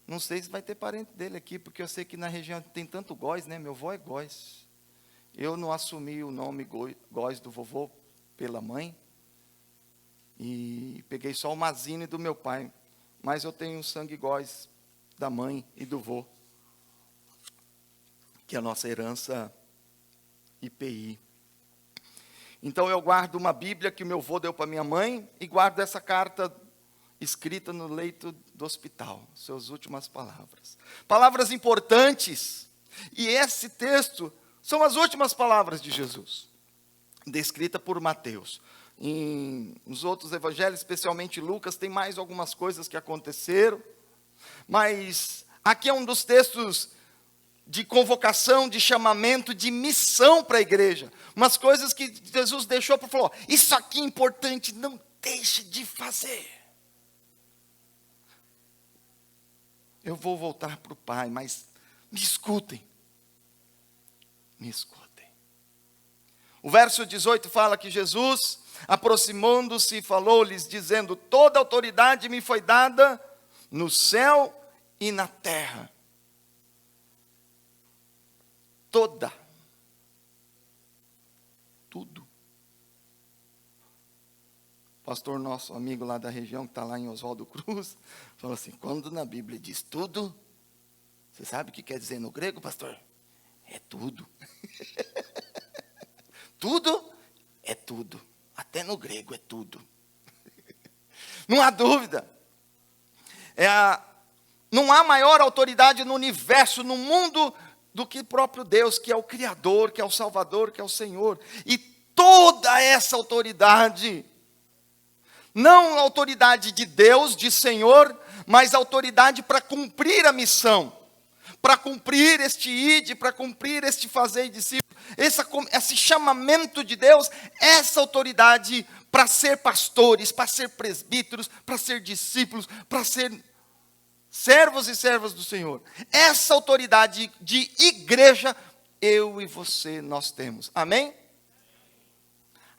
Não sei se vai ter parente dele aqui, porque eu sei que na região tem tanto Góis, né? Meu avô é Góis. Eu não assumi o nome Góis do vovô pela mãe, e peguei só o Mazine do meu pai, mas eu tenho o sangue Góis da mãe e do vô, que é a nossa herança IPI. Então eu guardo uma Bíblia que o meu vô deu para minha mãe, e guardo essa carta escrita no leito do hospital, suas últimas palavras. Palavras importantes, e esse texto são as últimas palavras de Jesus, descrita por Mateus. Nos outros evangelhos, especialmente Lucas, tem mais algumas coisas que aconteceram, mas aqui é um dos textos de convocação, de chamamento, de missão para a igreja. Umas coisas que Jesus deixou para falar, isso aqui é importante, não deixe de fazer. Eu vou voltar para o Pai, mas me escutem. Me escutem. O verso 18 fala que Jesus, aproximando-se, falou-lhes, dizendo, toda autoridade me foi dada no céu e na terra. Toda. Tudo. Pastor nosso amigo lá da região, que está lá em Oswaldo Cruz, falou assim, quando na Bíblia diz tudo, você sabe o que quer dizer no grego, pastor? É tudo. Tudo é tudo. Até no grego é tudo. Não há dúvida. Não há maior autoridade no universo, no mundo, do que o próprio Deus, que é o Criador, que é o Salvador, que é o Senhor. E toda essa autoridade, não a autoridade de Deus, de Senhor, mas a autoridade para cumprir a missão, para cumprir este ide, para cumprir este fazer discípulo, esse chamamento de Deus, essa autoridade para ser pastores, para ser presbíteros, para ser discípulos, para ser servos e servas do Senhor. Essa autoridade de igreja, eu e você, nós temos. Amém?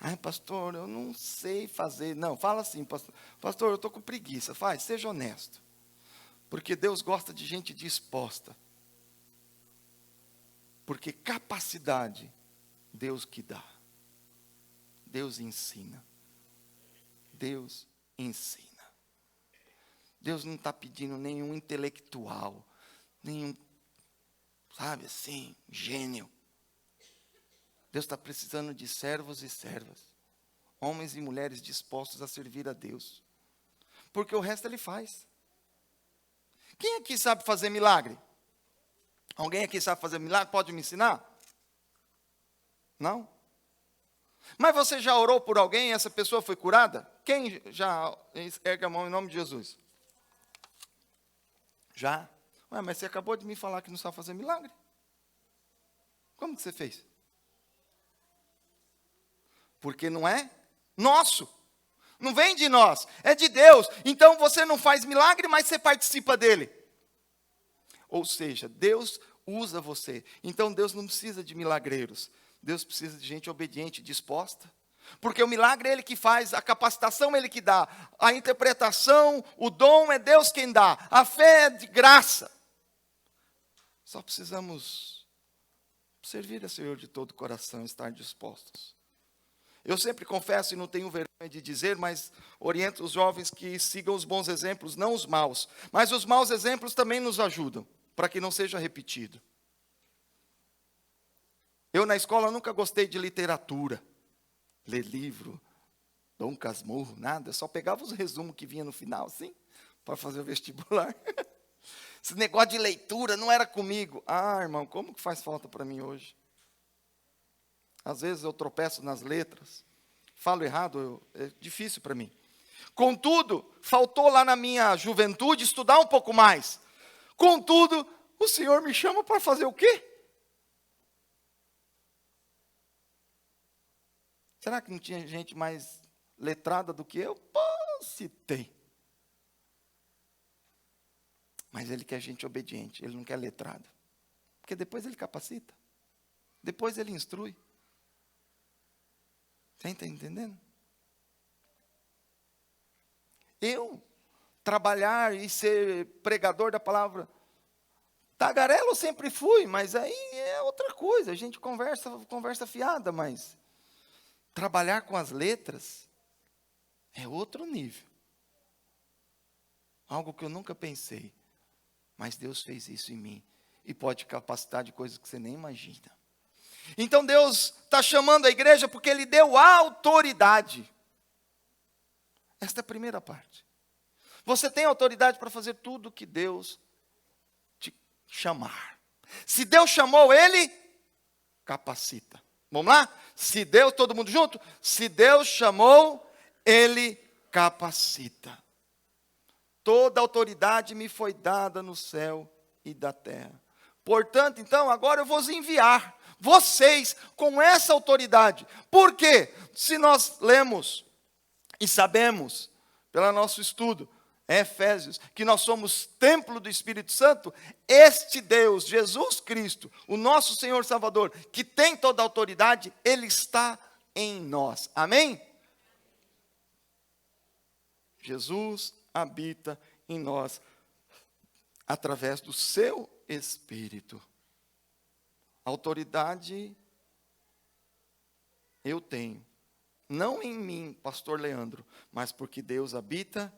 Ai, pastor, eu não sei fazer. Não, fala assim, pastor. Pastor, eu estou com preguiça. Faz, seja honesto. Porque Deus gosta de gente disposta. Porque capacidade, Deus que dá. Deus ensina. Deus ensina. Deus não está pedindo nenhum intelectual, nenhum, sabe assim, gênio. Deus está precisando de servos e servas, homens e mulheres dispostos a servir a Deus, porque o resto Ele faz. Quem aqui sabe fazer milagre? Alguém aqui sabe fazer milagre? Pode me ensinar? Não? Mas você já orou por alguém e essa pessoa foi curada? Quem já ergue a mão em nome de Jesus? Já? Ué, mas você acabou de me falar que não sabe fazer milagre. Como que você fez? Porque não é nosso. Não vem de nós, é de Deus. Então você não faz milagre, mas você participa dele. Ou seja, Deus usa você. Então Deus não precisa de milagreiros. Deus precisa de gente obediente, disposta. Porque o milagre é Ele que faz, a capacitação é Ele que dá, a interpretação, o dom é Deus quem dá, a fé é de graça. Só precisamos servir a Senhor de todo o coração, estar dispostos. Eu sempre confesso e não tenho vergonha de dizer, mas oriento os jovens que sigam os bons exemplos, não os maus. Mas os maus exemplos também nos ajudam, para que não seja repetido. Eu na escola nunca gostei de literatura. Ler livro, Dom Casmurro, nada. Eu só pegava os resumos que vinha no final, assim, para fazer o vestibular. Esse negócio de leitura não era comigo. Ah, irmão, como que faz falta para mim hoje? Às vezes eu tropeço nas letras, falo errado, é difícil para mim. Contudo, faltou lá na minha juventude estudar um pouco mais. Contudo, o Senhor me chama para fazer o quê? Será que não tinha gente mais letrada do que eu? Pô, se tem. Mas Ele quer gente obediente, Ele não quer letrado. Porque depois Ele capacita. Depois Ele instrui. Você está entendendo? Eu trabalhar e ser pregador da palavra, tagarelo eu sempre fui, mas aí é outra coisa. A gente conversa fiada, mas trabalhar com as letras é outro nível. Algo que eu nunca pensei. Mas Deus fez isso em mim. E pode capacitar de coisas que você nem imagina. Então Deus está chamando a igreja porque Ele deu autoridade. Esta é a primeira parte. Você tem autoridade para fazer tudo o que Deus te chamar. Se Deus chamou, Ele capacita. Vamos lá? Se Deus, todo mundo junto? Se Deus chamou, Ele capacita. Toda autoridade me foi dada no céu e da terra. Portanto, então, agora eu vou enviar vocês com essa autoridade. Por quê? Se nós lemos e sabemos, pelo nosso estudo, Efésios, que nós somos templo do Espírito Santo, este Deus, Jesus Cristo, o nosso Senhor Salvador, que tem toda a autoridade, Ele está em nós. Amém? Jesus habita em nós, através do seu Espírito. Autoridade eu tenho, não em mim, pastor Leandro, mas porque Deus habita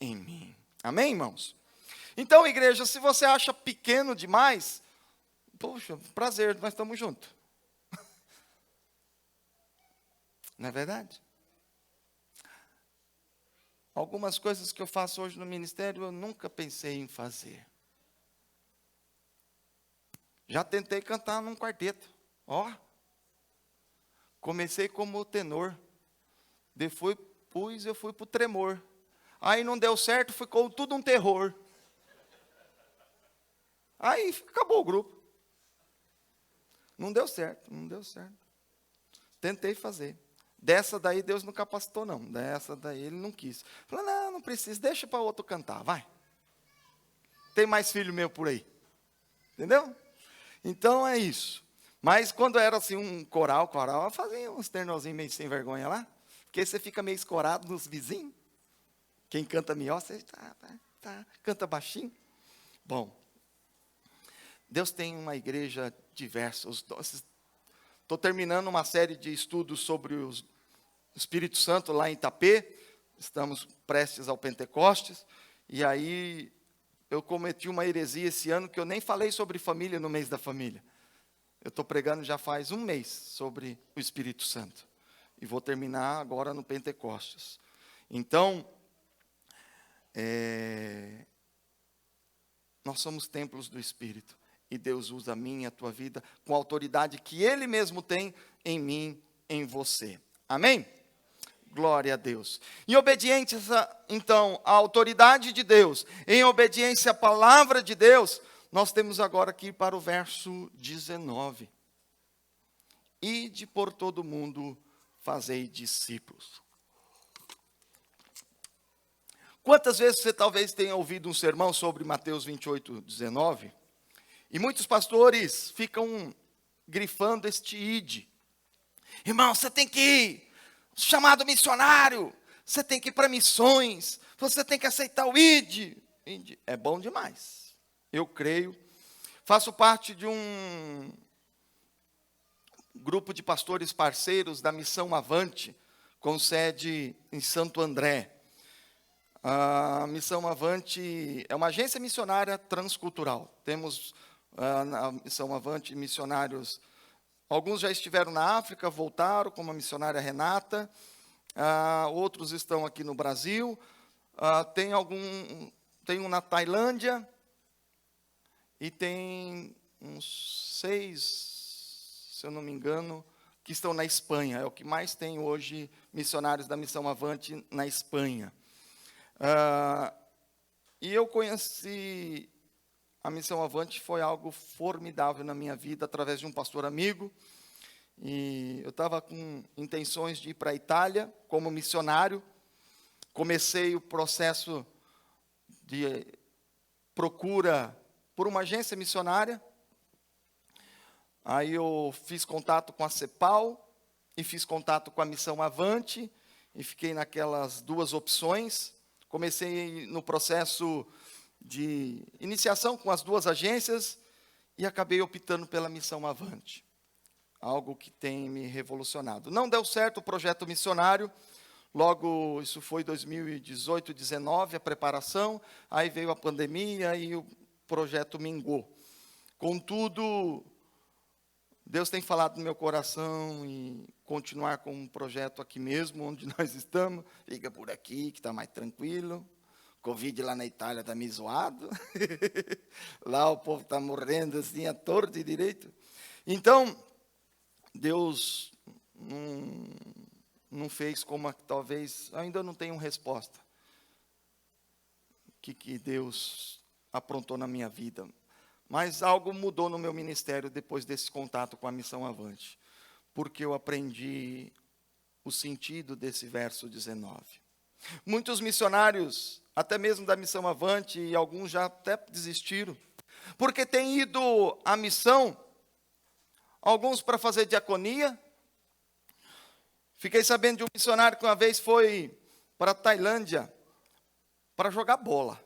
em mim. Amém, irmãos? Então, igreja, se você acha pequeno demais, poxa, prazer, nós estamos juntos. Não é verdade? Algumas coisas que eu faço hoje no ministério, eu nunca pensei em fazer. Já tentei cantar num quarteto. Ó. Comecei como tenor. Depois eu fui para o tremor. Aí não deu certo, ficou tudo um terror. Aí acabou o grupo. Não deu certo. Tentei fazer. Dessa daí Deus não capacitou, não. Dessa daí Ele não quis. Falou, não precisa, deixa para outro cantar, vai. Tem mais filho meu por aí. Entendeu? Então é isso. Mas quando era assim um coral, eu fazia uns ternorzinhos meio sem vergonha lá. Porque você fica meio escorado nos vizinhos. Quem canta melhor, você canta baixinho. Bom, Deus tem uma igreja diversa. Estou terminando uma série de estudos sobre o Espírito Santo lá em Itapê. Estamos prestes ao Pentecostes. E aí eu cometi uma heresia esse ano que eu nem falei sobre família no mês da família. Eu estou pregando já faz um mês sobre o Espírito Santo. E vou terminar agora no Pentecostes. Então, nós somos templos do Espírito. E Deus usa a minha e a tua vida com a autoridade que Ele mesmo tem em mim, em você. Amém? Glória a Deus. Em obediência, então, à autoridade de Deus, em obediência à palavra de Deus, nós temos agora aqui para o verso 19. Ide por todo mundo, fazei discípulos. Quantas vezes você talvez tenha ouvido um sermão sobre Mateus 28, 19? E muitos pastores ficam grifando este ide. Irmão, você tem que ir. Chamado missionário. Você tem que ir para missões. Você tem que aceitar o ide. É bom demais. Eu creio. Faço parte de um grupo de pastores parceiros da Missão Avante, com sede em Santo André. A Missão Avante é uma agência missionária transcultural. Temos na Missão Avante missionários, alguns já estiveram na África, voltaram, como a missionária Renata, outros estão aqui no Brasil, tem um na Tailândia, e tem uns 6, se eu não me engano, que estão na Espanha. É o que mais tem hoje missionários da Missão Avante na Espanha. E eu conheci a Missão Avante, foi algo formidável na minha vida, através de um pastor amigo. E eu estava com intenções de ir para a Itália como missionário. Comecei o processo de procura por uma agência missionária. Aí eu fiz contato com a CEPAL e fiz contato com a Missão Avante e fiquei naquelas duas opções. Comecei no processo de iniciação com as duas agências e acabei optando pela Missão Avante. Algo que tem me revolucionado. Não deu certo o projeto missionário. Logo, isso foi 2018, 2019, a preparação. Aí veio a pandemia e o projeto mingou. Contudo, Deus tem falado no meu coração em continuar com um projeto aqui mesmo, onde nós estamos. Fica por aqui, que está mais tranquilo. Covid lá na Itália está meio zoado. Lá o povo está morrendo assim, à torta e direito. Então, Deus não fez como talvez, ainda não tenho resposta. O que Deus aprontou na minha vida. Mas algo mudou no meu ministério depois desse contato com a Missão Avante. Porque eu aprendi o sentido desse verso 19. Muitos missionários, até mesmo da Missão Avante, e alguns já até desistiram, porque têm ido à missão, alguns para fazer diaconia. Fiquei sabendo de um missionário que uma vez foi para a Tailândia para jogar bola.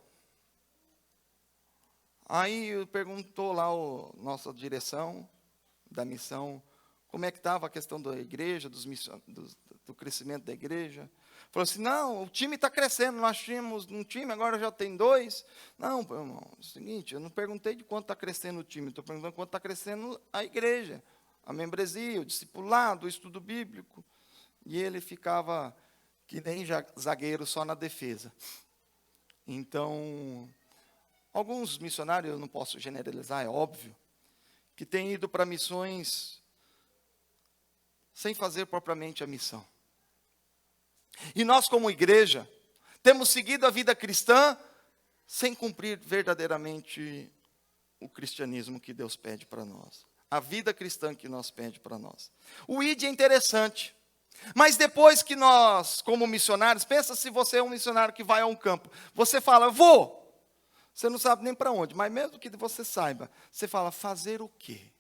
Aí perguntou lá a nossa direção da missão, como é que estava a questão da igreja, do crescimento da igreja. Falou assim, não, o time está crescendo, nós tínhamos um time, agora já tem 2. Não, irmão, é o seguinte, eu não perguntei de quanto está crescendo o time, estou perguntando quanto está crescendo a igreja, a membresia, o discipulado, o estudo bíblico. e ele ficava que nem zagueiro só na defesa. Então, alguns missionários, eu não posso generalizar, é óbvio, que têm ido para missões sem fazer propriamente a missão. E nós, como igreja, temos seguido a vida cristã sem cumprir verdadeiramente o cristianismo que Deus pede para nós. A vida cristã que nós pede para nós. O ID é interessante. Mas depois que nós, como missionários, pensa se você é um missionário que vai a um campo. Você fala, vou. Você não sabe nem para onde, mas mesmo que você saiba, você fala, fazer o quê?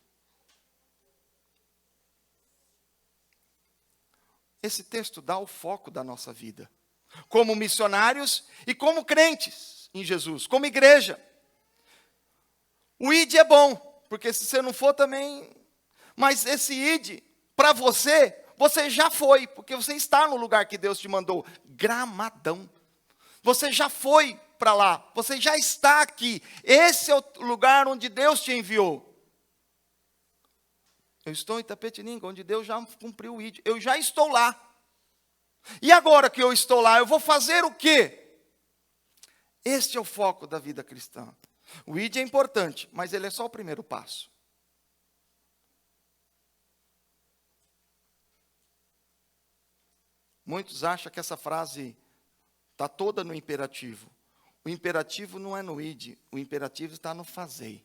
Esse texto dá o foco da nossa vida. Como missionários e como crentes em Jesus, como igreja. O ID é bom, porque se você não for também... Mas esse ID, para você... Você já foi, porque você está no lugar que Deus te mandou. Gramadão. Você já foi para lá. Você já está aqui. Esse é o lugar onde Deus te enviou. Eu estou em Itapetininga, onde Deus já cumpriu o ID. Eu já estou lá. E agora que eu estou lá, eu vou fazer o quê? Este é o foco da vida cristã. O ID é importante, mas ele é só o primeiro passo. Muitos acham que essa frase está toda no imperativo. O imperativo não é no id, o imperativo está no fazei.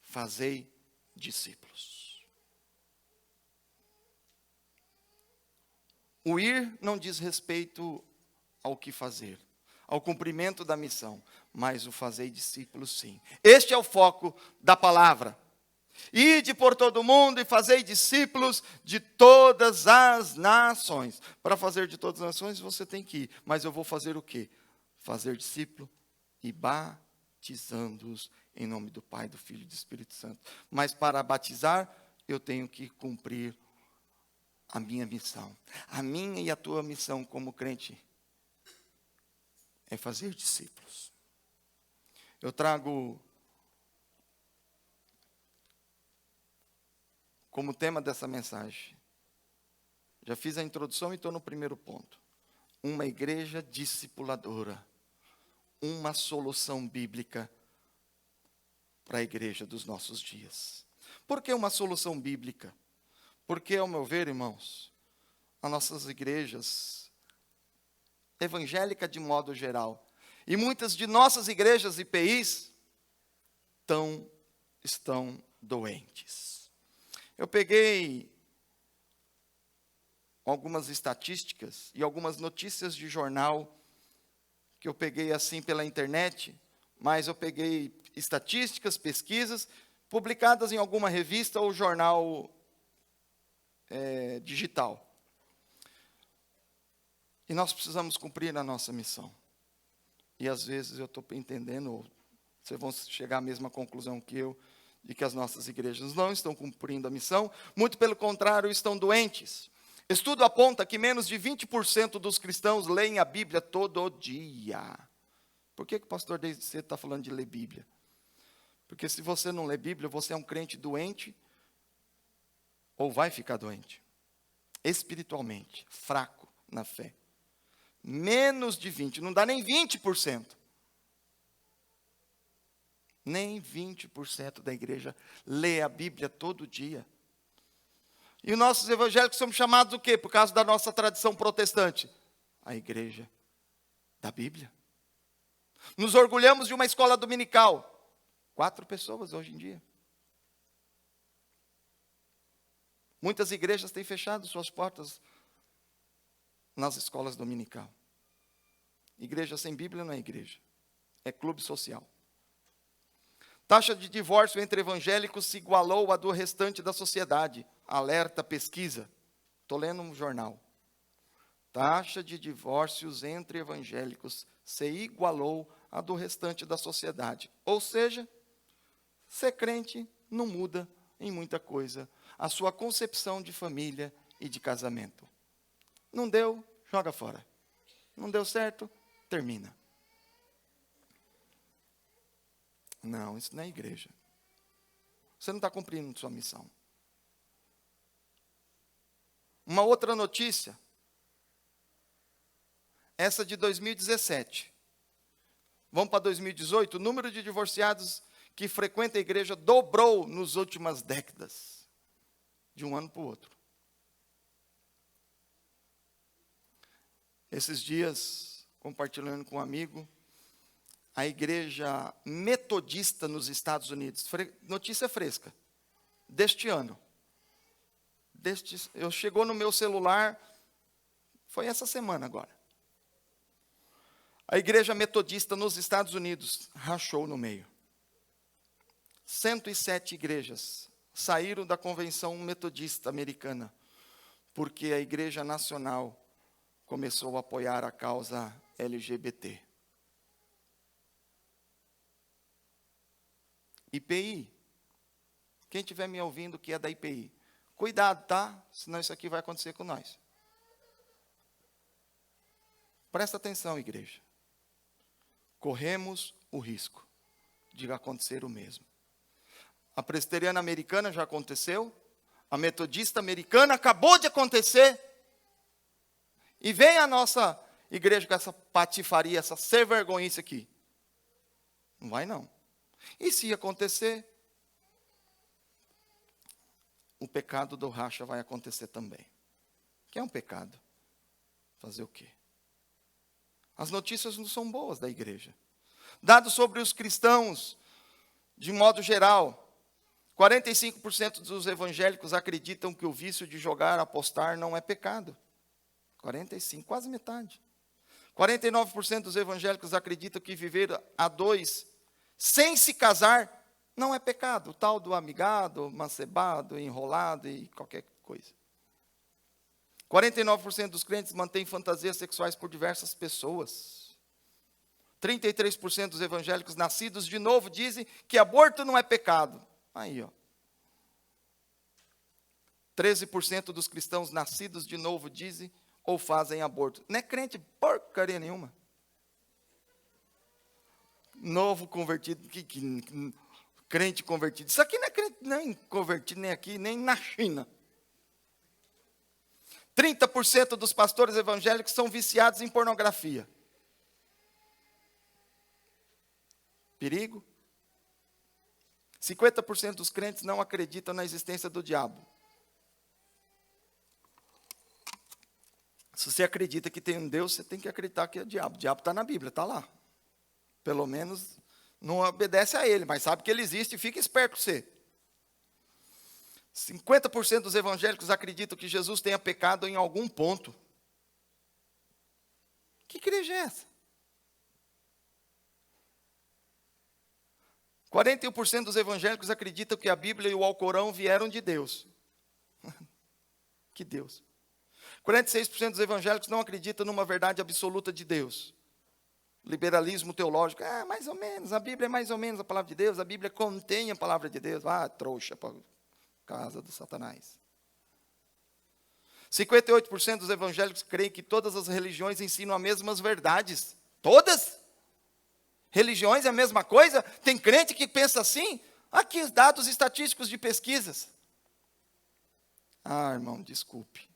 Fazei discípulos. O ir não diz respeito ao que fazer, ao cumprimento da missão, mas o fazei discípulos sim. Este é o foco da palavra. Ide por todo mundo e fazei discípulos de todas as nações. Para fazer de todas as nações você tem que ir. Mas eu vou fazer o quê? Fazer discípulo e batizando-os em nome do Pai, do Filho e do Espírito Santo. Mas para batizar eu tenho que cumprir a minha missão. A minha e a tua missão como crente é fazer discípulos. Eu trago como tema dessa mensagem. Já fiz a introdução e estou no primeiro ponto. Uma igreja discipuladora. Uma solução bíblica para a igreja dos nossos dias. Por que uma solução bíblica? Porque, ao meu ver, irmãos, as nossas igrejas, evangélicas de modo geral, e muitas de nossas igrejas IPIs, estão doentes. Eu peguei algumas estatísticas e algumas notícias de jornal, que eu peguei assim pela internet, mas eu peguei estatísticas, pesquisas, publicadas em alguma revista ou jornal digital. E nós precisamos cumprir a nossa missão. E às vezes eu estou entendendo, vocês vão chegar à mesma conclusão que eu, de que as nossas igrejas não estão cumprindo a missão, muito pelo contrário, estão doentes. Estudo aponta que menos de 20% dos cristãos leem a Bíblia todo dia. Por que o pastor desde cedo está falando de ler Bíblia? Porque se você não lê Bíblia, você é um crente doente, ou vai ficar doente, espiritualmente, fraco na fé. Menos de 20%, não dá nem 20%. Nem 20% da igreja lê a Bíblia todo dia. E os nossos evangélicos somos chamados o quê? Por causa da nossa tradição protestante. A igreja da Bíblia. Nos orgulhamos de uma escola dominical. 4 pessoas hoje em dia. Muitas igrejas têm fechado suas portas nas escolas dominical. Igreja sem Bíblia não é igreja. É clube social. Taxa de divórcio entre evangélicos se igualou à do restante da sociedade. Alerta, pesquisa. Estou lendo um jornal. Taxa de divórcios entre evangélicos se igualou à do restante da sociedade. Ou seja, ser crente não muda em muita coisa a sua concepção de família e de casamento. Não deu, joga fora. Não deu certo, termina. Não, isso não é igreja. Você não está cumprindo sua missão. Uma outra notícia, essa de 2017. Vamos para 2018, o número de divorciados que frequentam a igreja dobrou nas últimas décadas, de um ano para o outro. Esses dias, compartilhando com um amigo, a igreja metodista nos Estados Unidos, notícia fresca, deste ano. Eu chegou no meu celular, foi essa semana agora. A igreja metodista nos Estados Unidos rachou no meio. 107 igrejas saíram da convenção metodista americana, porque a igreja nacional começou a apoiar a causa LGBT. IPI. Quem estiver me ouvindo que é da IPI, cuidado, tá? Senão isso aqui vai acontecer com nós. Presta atenção, igreja. Corremos o risco de acontecer o mesmo. A presbiteriana americana já aconteceu, a metodista americana acabou de acontecer, e vem a nossa igreja com essa patifaria, essa sem-vergonhice aqui. Não vai não. E se acontecer, o pecado do racha vai acontecer também. Que é um pecado. Fazer o quê? As notícias não são boas da igreja. Dados sobre os cristãos, de modo geral, 45% dos evangélicos acreditam que o vício de jogar, apostar, não é pecado. 45%, quase metade. 49% dos evangélicos acreditam que viver a dois, sem se casar, não é pecado. O tal do amigado, mancebado, enrolado e qualquer coisa. 49% dos crentes mantêm fantasias sexuais por diversas pessoas. 33% dos evangélicos nascidos de novo dizem que aborto não é pecado. Aí, ó. 13% dos cristãos nascidos de novo dizem ou fazem aborto. Não é crente porcaria nenhuma. Novo convertido, crente convertido. Isso aqui não é crente nem convertido, nem aqui, nem na China. 30% dos pastores evangélicos são viciados em pornografia. Perigo? 50% dos crentes não acreditam na existência do diabo. Se você acredita que tem um Deus, você tem que acreditar que é o diabo. O diabo está na Bíblia, está lá. Pelo menos não obedece a ele, mas sabe que ele existe e fica esperto você. 50% dos evangélicos acreditam que Jesus tenha pecado em algum ponto. Que igreja é essa? 41% dos evangélicos acreditam que a Bíblia e o Alcorão vieram de Deus. Que Deus? 46% dos evangélicos não acreditam numa verdade absoluta de Deus. Liberalismo teológico, mais ou menos, a Bíblia é mais ou menos a palavra de Deus, a Bíblia contém a palavra de Deus. Trouxa para casa do Satanás. 58% dos evangélicos creem que todas as religiões ensinam as mesmas verdades. Todas? Religiões é a mesma coisa? Tem crente que pensa assim? Aqui os dados estatísticos de pesquisas. Irmão, desculpe.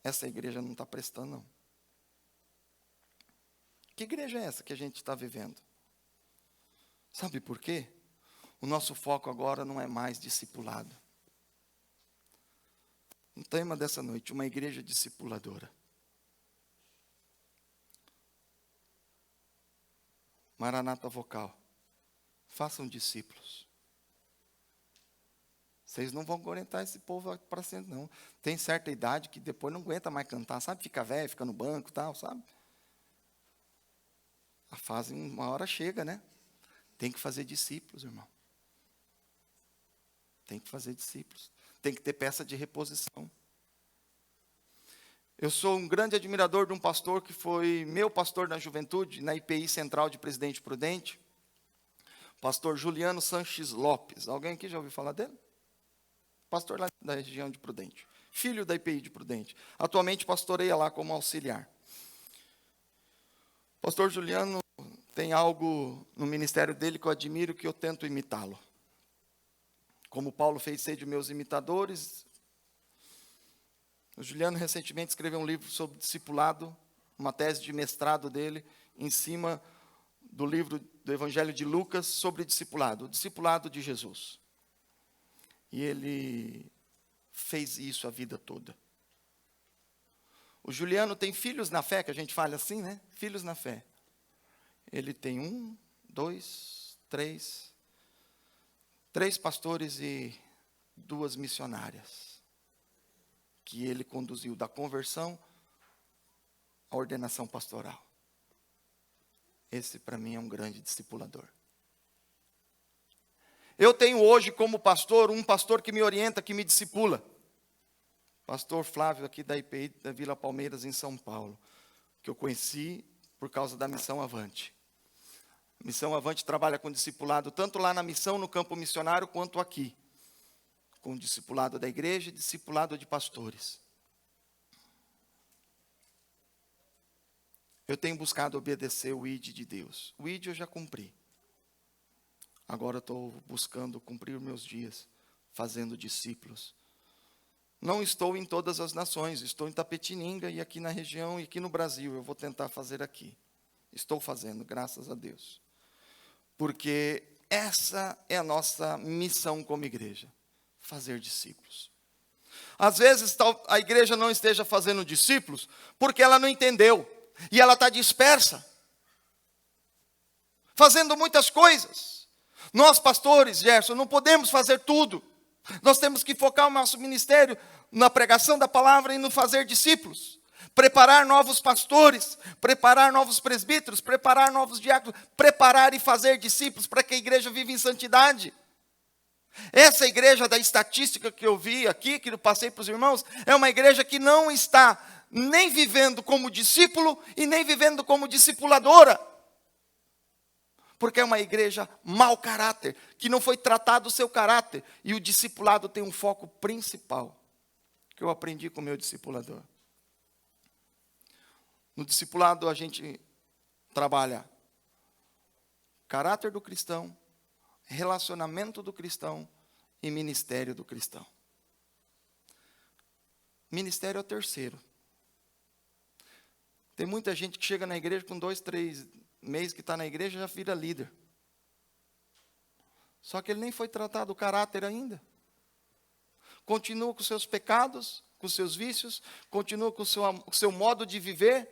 Essa igreja não está prestando, não. Que igreja é essa que a gente está vivendo? Sabe por quê? O nosso foco agora não é mais discipulado. O tema dessa noite, uma igreja discipuladora. Maranata vocal. Façam discípulos. Vocês não vão aguentar esse povo para sempre, não. Tem certa idade que depois não aguenta mais cantar, sabe? Fica velho, fica no banco e tal, sabe? A fase, uma hora chega, né? Tem que fazer discípulos, irmão. Tem que fazer discípulos. Tem que ter peça de reposição. Eu sou um grande admirador de um pastor que foi meu pastor na juventude, na IPI Central de Presidente Prudente. Pastor Juliano Sanches Lopes. Alguém aqui já ouviu falar dele? Pastor lá da região de Prudente. Filho da IPI de Prudente. Atualmente pastoreia lá como auxiliar. Pastor Juliano tem algo no ministério dele que eu admiro, que eu tento imitá-lo. Como Paulo fez, sede meus imitadores. O Juliano recentemente escreveu um livro sobre discipulado, uma tese de mestrado dele, em cima do livro do Evangelho de Lucas sobre discipulado, o discipulado de Jesus. E ele fez isso a vida toda. O Juliano tem filhos na fé, que a gente fala assim, né? Filhos na fé. Ele tem 3 pastores e 2 missionárias, que ele conduziu da conversão à ordenação pastoral. Esse, para mim, é um grande discipulador. Eu tenho hoje como pastor, um pastor que me orienta, que me discipula. Pastor Flávio, aqui da IPI, da Vila Palmeiras, em São Paulo, que eu conheci por causa da Missão Avante. A Missão Avante trabalha com discipulado, tanto lá na missão, no campo missionário, quanto aqui. Com discipulado da igreja e discipulado de pastores. Eu tenho buscado obedecer o ID de Deus. O ID eu já cumpri. Agora eu estou buscando cumprir os meus dias, fazendo discípulos. Não estou em todas as nações, estou em Tapetininga e aqui na região e aqui no Brasil. Eu vou tentar fazer aqui. Estou fazendo, graças a Deus. Porque essa é a nossa missão como igreja. Fazer discípulos. Às vezes a igreja não esteja fazendo discípulos porque ela não entendeu. E ela está dispersa. Fazendo muitas coisas. Nós, pastores, Gerson, não podemos fazer tudo. Nós temos que focar o nosso ministério na pregação da palavra e no fazer discípulos. Preparar novos pastores, preparar novos presbíteros, preparar novos diáconos, preparar e fazer discípulos para que a igreja viva em santidade. Essa igreja da estatística que eu vi aqui, que eu passei para os irmãos, é uma igreja que não está nem vivendo como discípulo e nem vivendo como discipuladora. Porque é uma igreja mau caráter, que não foi tratado o seu caráter. E o discipulado tem um foco principal, que eu aprendi com o meu discipulador. No discipulado a gente trabalha caráter do cristão, relacionamento do cristão e ministério do cristão. Ministério é o terceiro. Tem muita gente que chega na igreja com 2, 3 meses que está na igreja já vira líder. Só que ele nem foi tratado o caráter ainda. Continua com seus pecados, com seus vícios, continua com o seu modo de viver.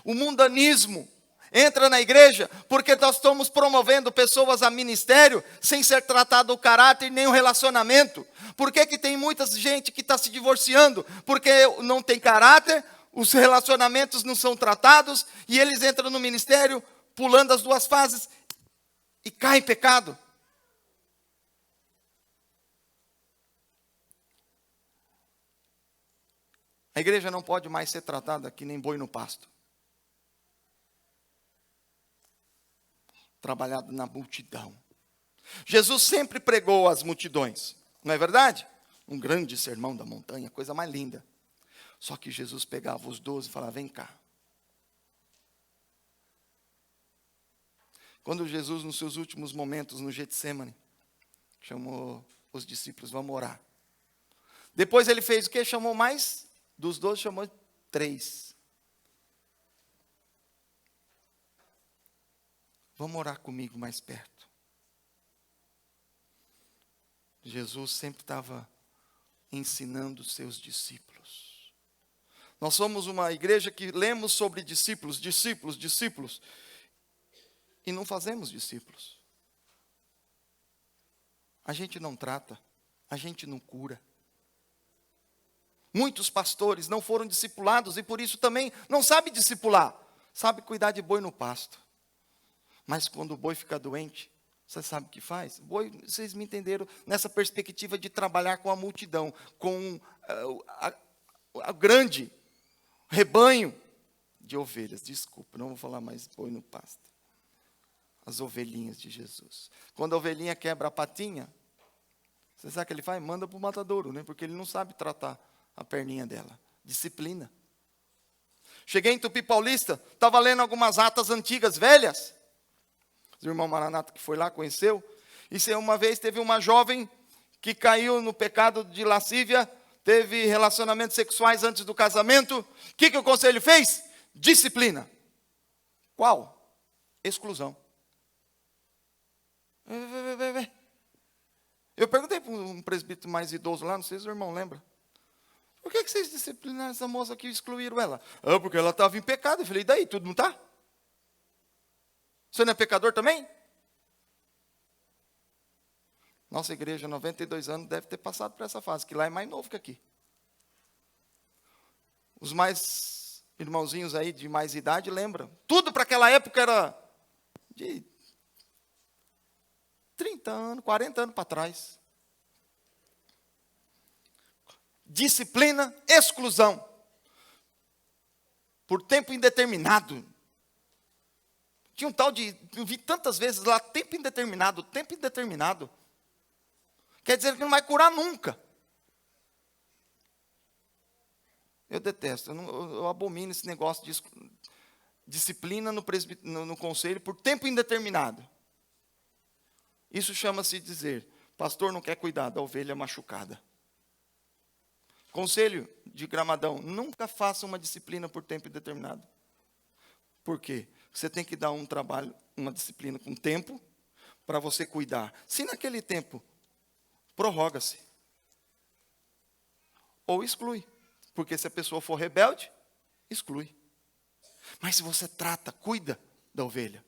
O mundanismo entra na igreja porque nós estamos promovendo pessoas a ministério sem ser tratado o caráter nem o relacionamento. Por que tem muita gente que está se divorciando? Porque não tem caráter, os relacionamentos não são tratados e eles entram no ministério pulando as 2 fases e caem em pecado. A igreja não pode mais ser tratada que nem boi no pasto. Trabalhado na multidão. Jesus sempre pregou às multidões, não é verdade? Um grande sermão da montanha, coisa mais linda. Só que Jesus pegava os 12 e falava, vem cá. Quando Jesus, nos seus últimos momentos no Getsemane, chamou os discípulos, vamos orar. Depois ele fez o quê? Chamou mais, dos 12 chamou 3. Vamos orar comigo mais perto. Jesus sempre estava ensinando os seus discípulos. Nós somos uma igreja que lemos sobre discípulos, e não fazemos discípulos. A gente não trata, a gente não cura. Muitos pastores não foram discipulados e por isso também não sabe discipular. Sabe cuidar de boi no pasto. Mas quando o boi fica doente, você sabe o que faz? Boi, vocês me entenderam nessa perspectiva de trabalhar com a multidão, com a grande rebanho de ovelhas. Desculpa, não vou falar mais boi no pasto. As ovelhinhas de Jesus. Quando a ovelhinha quebra a patinha, você sabe o que ele faz? Manda para o matadouro, né? Porque ele não sabe tratar a perninha dela. Disciplina. Cheguei em Tupi Paulista, estava lendo algumas atas antigas, velhas. O irmão Maranata que foi lá, conheceu. E uma vez teve uma jovem que caiu no pecado de lascívia, teve relacionamentos sexuais antes do casamento, o que o conselho fez? Disciplina. Qual? Exclusão. Eu perguntei para um presbítero mais idoso lá, não sei se o irmão lembra. Por que vocês disciplinaram essa moça aqui e excluíram ela? Porque ela estava em pecado. Eu falei, e daí? Tudo não está? Você não é pecador também? Nossa igreja, 92 anos, deve ter passado por essa fase, que lá é mais novo que aqui. Os mais irmãozinhos aí de mais idade lembram. Tudo para aquela época era de 30 anos, 40 anos para trás. Disciplina, exclusão. Por tempo indeterminado. Tinha um tal de, eu vi tantas vezes lá, tempo indeterminado, tempo indeterminado. Quer dizer que não vai curar nunca. Eu detesto, eu abomino esse negócio de disciplina no conselho por tempo indeterminado. Isso chama-se dizer, pastor não quer cuidar da ovelha machucada. Conselho de Gramadão, nunca faça uma disciplina por tempo indeterminado. Por quê? Você tem que dar um trabalho, uma disciplina com tempo, para você cuidar. Se naquele tempo, prorroga-se. Ou exclui. Porque se a pessoa for rebelde, exclui. Mas se você trata, cuida da ovelha.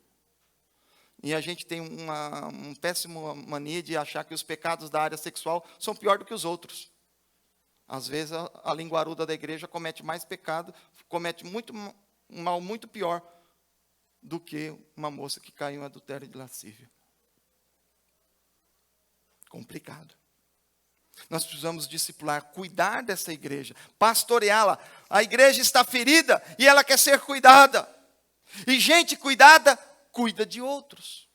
E a gente tem uma péssima mania de achar que os pecados da área sexual são pior do que os outros. Às vezes a linguaruda da igreja comete mais pecado, comete um mal muito pior do que uma moça que caiu em adultério de lascívia. Complicado. Nós precisamos discipular, cuidar dessa igreja, pastoreá-la. A igreja está ferida e ela quer ser cuidada. E gente cuidada, cuida de outros.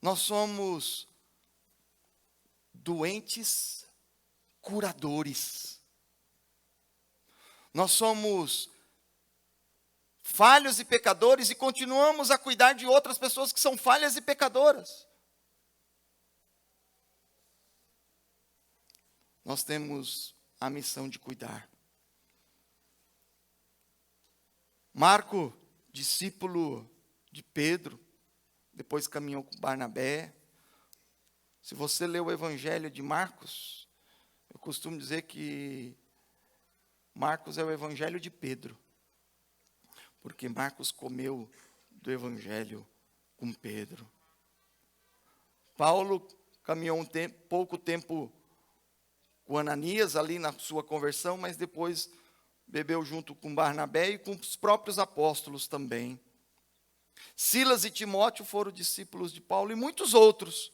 Nós somos doentes curadores. Nós somos falhos e pecadores e continuamos a cuidar de outras pessoas que são falhas e pecadoras. Nós temos a missão de cuidar. Marco, discípulo de Pedro, depois caminhou com Barnabé. Se você ler o Evangelho de Marcos, eu costumo dizer que Marcos é o Evangelho de Pedro, porque Marcos comeu do Evangelho com Pedro. Paulo caminhou pouco tempo com Ananias ali na sua conversão, mas depois bebeu junto com Barnabé e com os próprios apóstolos também. Silas e Timóteo foram discípulos de Paulo e muitos outros.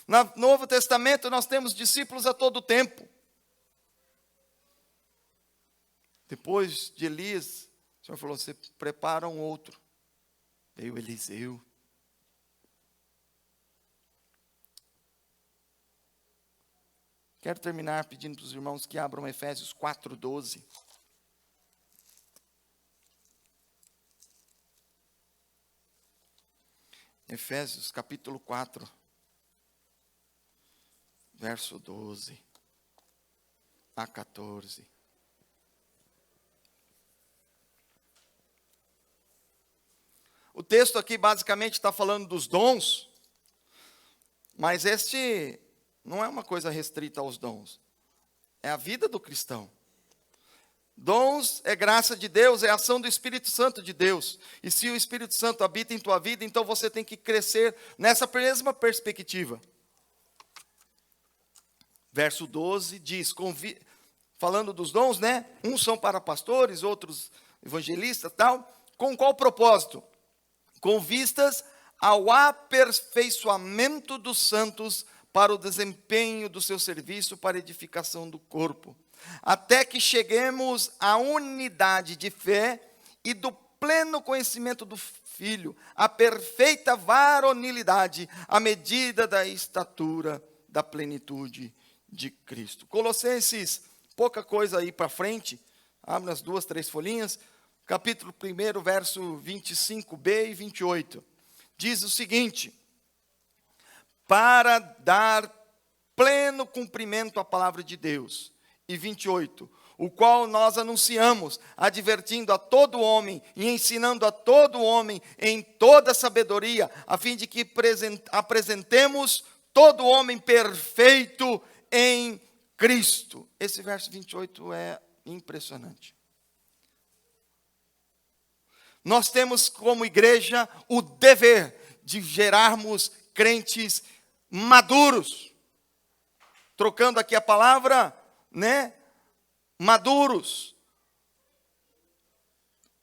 No Novo Testamento nós temos discípulos a todo tempo. Depois de Elias, o Senhor falou, você prepara um outro. Veio Eliseu. Quero terminar pedindo para os irmãos que abram Efésios 4:12. Efésios capítulo 4, verso 12 a 14. O texto aqui basicamente está falando dos dons, mas este não é uma coisa restrita aos dons. É a vida do cristão. Dons é graça de Deus, é ação do Espírito Santo de Deus. E se o Espírito Santo habita em tua vida, então você tem que crescer nessa mesma perspectiva. Verso 12 diz, falando dos dons, né? Uns são para pastores, outros evangelistas, tal. Com qual propósito? Com vistas ao aperfeiçoamento dos santos para o desempenho do seu serviço para a edificação do corpo, até que cheguemos à unidade de fé e do pleno conhecimento do Filho, à perfeita varonilidade, à medida da estatura da plenitude de Cristo. Colossenses, pouca coisa aí para frente, abre as 2, 3 folhinhas, capítulo 1, verso 25b e 28, diz o seguinte, para dar pleno cumprimento à palavra de Deus. E 28, o qual nós anunciamos, advertindo a todo homem e ensinando a todo homem em toda sabedoria, a fim de que apresentemos todo homem perfeito em Cristo. Esse verso 28 é impressionante. Nós temos como igreja o dever de gerarmos crentes maduros. Trocando aqui a palavra, né? Maduros.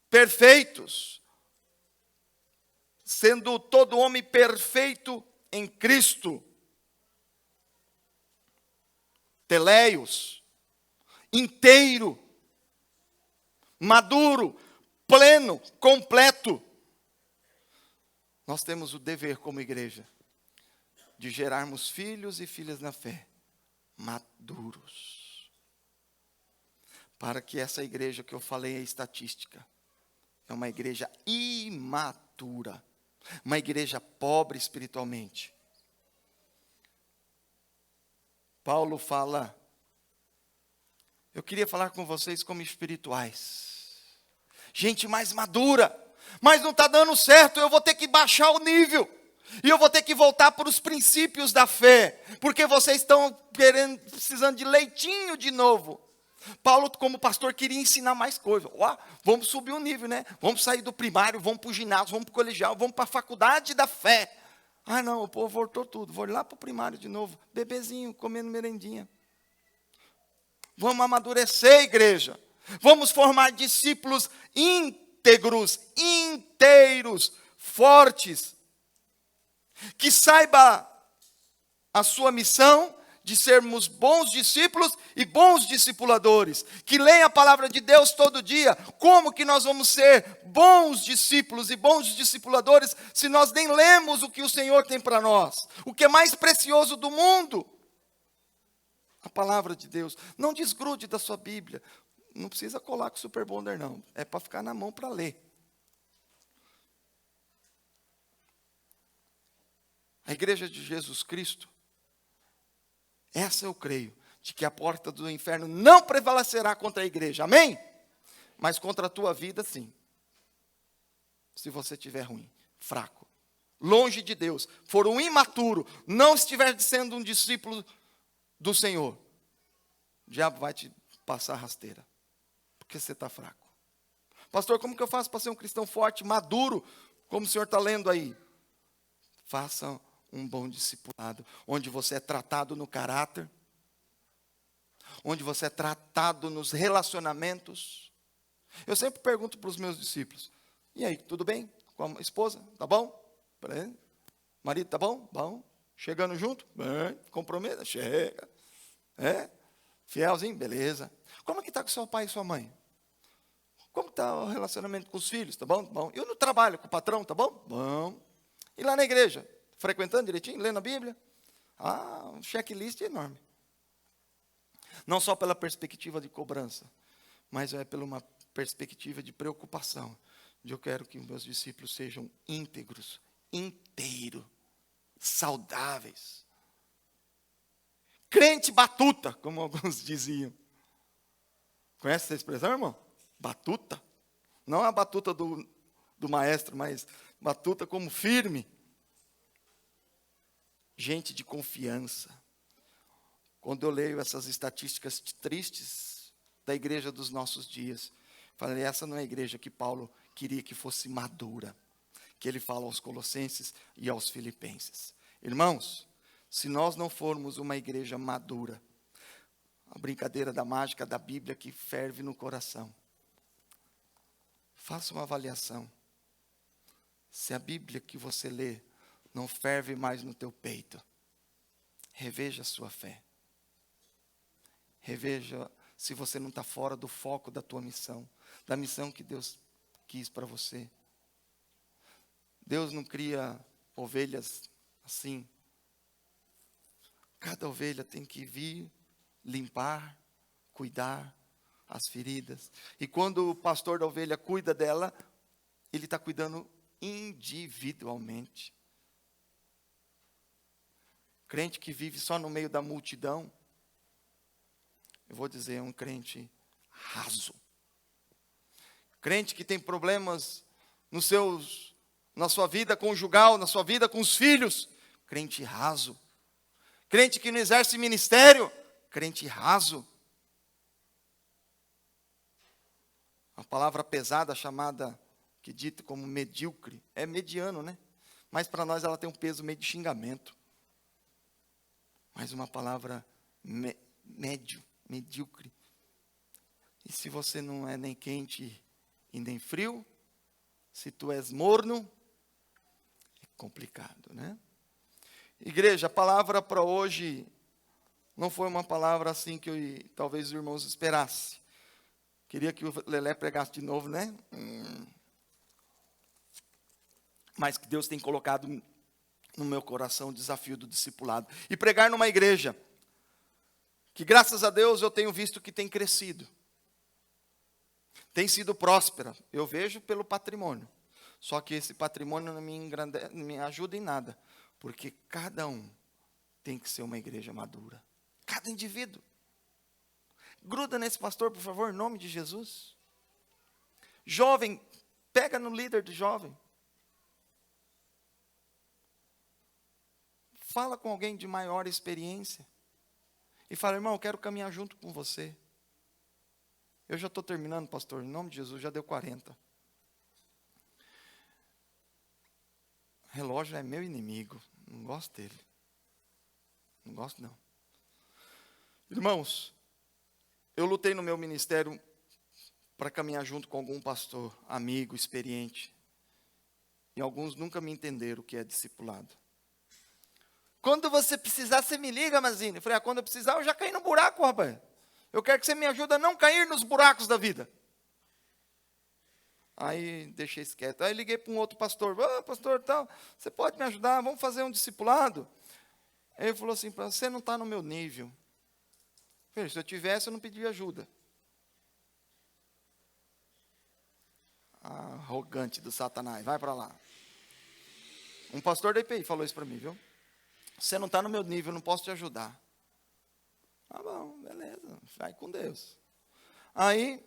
Perfeitos. Sendo todo homem perfeito em Cristo. Teleios. Inteiro. Maduro. Pleno, completo. Nós temos o dever como igreja de gerarmos filhos e filhas na fé, maduros. Para que essa igreja que eu falei é estatística, é uma igreja imatura, uma igreja pobre espiritualmente. Paulo fala, eu queria falar com vocês como espirituais. Gente mais madura, mas não está dando certo, eu vou ter que baixar o nível, e eu vou ter que voltar para os princípios da fé, porque vocês estão precisando de leitinho de novo. Paulo, como pastor, queria ensinar mais coisas. Vamos subir o nível, né? Vamos sair do primário, vamos para o ginásio, vamos para o colegial, vamos para a faculdade da fé. Não, o povo voltou tudo, vou lá para o primário de novo, bebezinho, comendo merendinha. Vamos amadurecer, igreja. Vamos formar discípulos íntegros, inteiros, fortes, que saiba a sua missão de sermos bons discípulos e bons discipuladores, que leem a palavra de Deus todo dia. Como que nós vamos ser bons discípulos e bons discipuladores se nós nem lemos o que o Senhor tem para nós? O que é mais precioso do mundo? A palavra de Deus. Não desgrude da sua Bíblia. Não precisa colar com o Super Bonder, não. É para ficar na mão para ler. A igreja de Jesus Cristo, essa eu creio, de que a porta do inferno não prevalecerá contra a igreja. Amém? Mas contra a tua vida, sim. Se você estiver ruim, fraco, longe de Deus, for um imaturo, não estiver sendo um discípulo do Senhor, o diabo vai te passar rasteira. Porque você está fraco. Pastor, como que eu faço para ser um cristão forte, maduro, como o senhor está lendo aí? Faça um bom discipulado, onde você é tratado no caráter, onde você é tratado nos relacionamentos. Eu sempre pergunto para os meus discípulos, e aí, tudo bem? Com a esposa, tá bom? Marido, tá bom? Bom. Chegando junto? Bem. Compromisso? Chega. Fielzinho? Beleza. Como é que está com seu pai e sua mãe? Como está o relacionamento com os filhos? Tá bom? Bom. E no trabalho com o patrão? Tá bom? Bom. E lá na igreja? Frequentando direitinho? Lendo a Bíblia? Um checklist enorme. Não só pela perspectiva de cobrança, mas é pela uma perspectiva de preocupação. Eu quero que os meus discípulos sejam íntegros, inteiros, saudáveis. Crente batuta, como alguns diziam. Conhece essa expressão, irmão? Batuta. Não a batuta do maestro, mas batuta como firme. Gente de confiança. Quando eu leio essas estatísticas tristes da igreja dos nossos dias, falei, essa não é a igreja que Paulo queria que fosse madura, que ele fala aos Colossenses e aos Filipenses. Irmãos, se nós não formos uma igreja madura, a brincadeira da mágica da Bíblia que ferve no coração, faça uma avaliação. Se a Bíblia que você lê não ferve mais no teu peito, reveja a sua fé. Reveja se você não está fora do foco da tua missão, da missão que Deus quis para você. Deus não cria ovelhas assim. Cada ovelha tem que vir, limpar, cuidar as feridas. E quando o pastor da ovelha cuida dela, ele está cuidando individualmente. Crente que vive só no meio da multidão, eu vou dizer, é um crente raso. Crente que tem problemas na sua vida conjugal, na sua vida com os filhos, crente raso. Crente que não exerce ministério, crente raso. A palavra pesada chamada, que dita como medíocre, é mediano, né? Mas para nós ela tem um peso meio de xingamento. Mas uma palavra médio, medíocre. E se você não é nem quente e nem frio, se tu és morno, é complicado, né? Igreja, a palavra para hoje não foi uma palavra assim que talvez os irmãos esperassem. Queria que o Lelé pregasse de novo, né? Mas que Deus tem colocado no meu coração o desafio do discipulado. E pregar numa igreja que, graças a Deus, eu tenho visto que tem crescido. Tem sido próspera. Eu vejo pelo patrimônio. Só que esse patrimônio não me ajuda em nada. Porque cada um tem que ser uma igreja madura. Cada indivíduo. Gruda nesse pastor, por favor, em nome de Jesus. Jovem, pega no líder de jovem. Fala com alguém de maior experiência. E fala, irmão, eu quero caminhar junto com você. Eu já estou terminando, pastor, em nome de Jesus, já deu 40. O relógio é meu inimigo, não gosto dele. Não gosto não. Irmãos, eu lutei no meu ministério para caminhar junto com algum pastor, amigo, experiente. E alguns nunca me entenderam o que é discipulado. Quando você precisar, você me liga, Mazine. Eu falei, quando eu precisar, eu já caí no buraco, rapaz. Eu quero que você me ajude a não cair nos buracos da vida. Aí, deixei isso quieto. Aí, liguei para um outro pastor. Pastor, tal, você pode me ajudar? Vamos fazer um discipulado? Aí ele falou assim, você não está no meu nível. Eu falei, se eu tivesse, eu não pedia ajuda. Arrogante do Satanás, vai para lá. Um pastor da IPI falou isso para mim, viu? Você não está no meu nível, eu não posso te ajudar. Ah, bom, beleza, vai com Deus. Aí,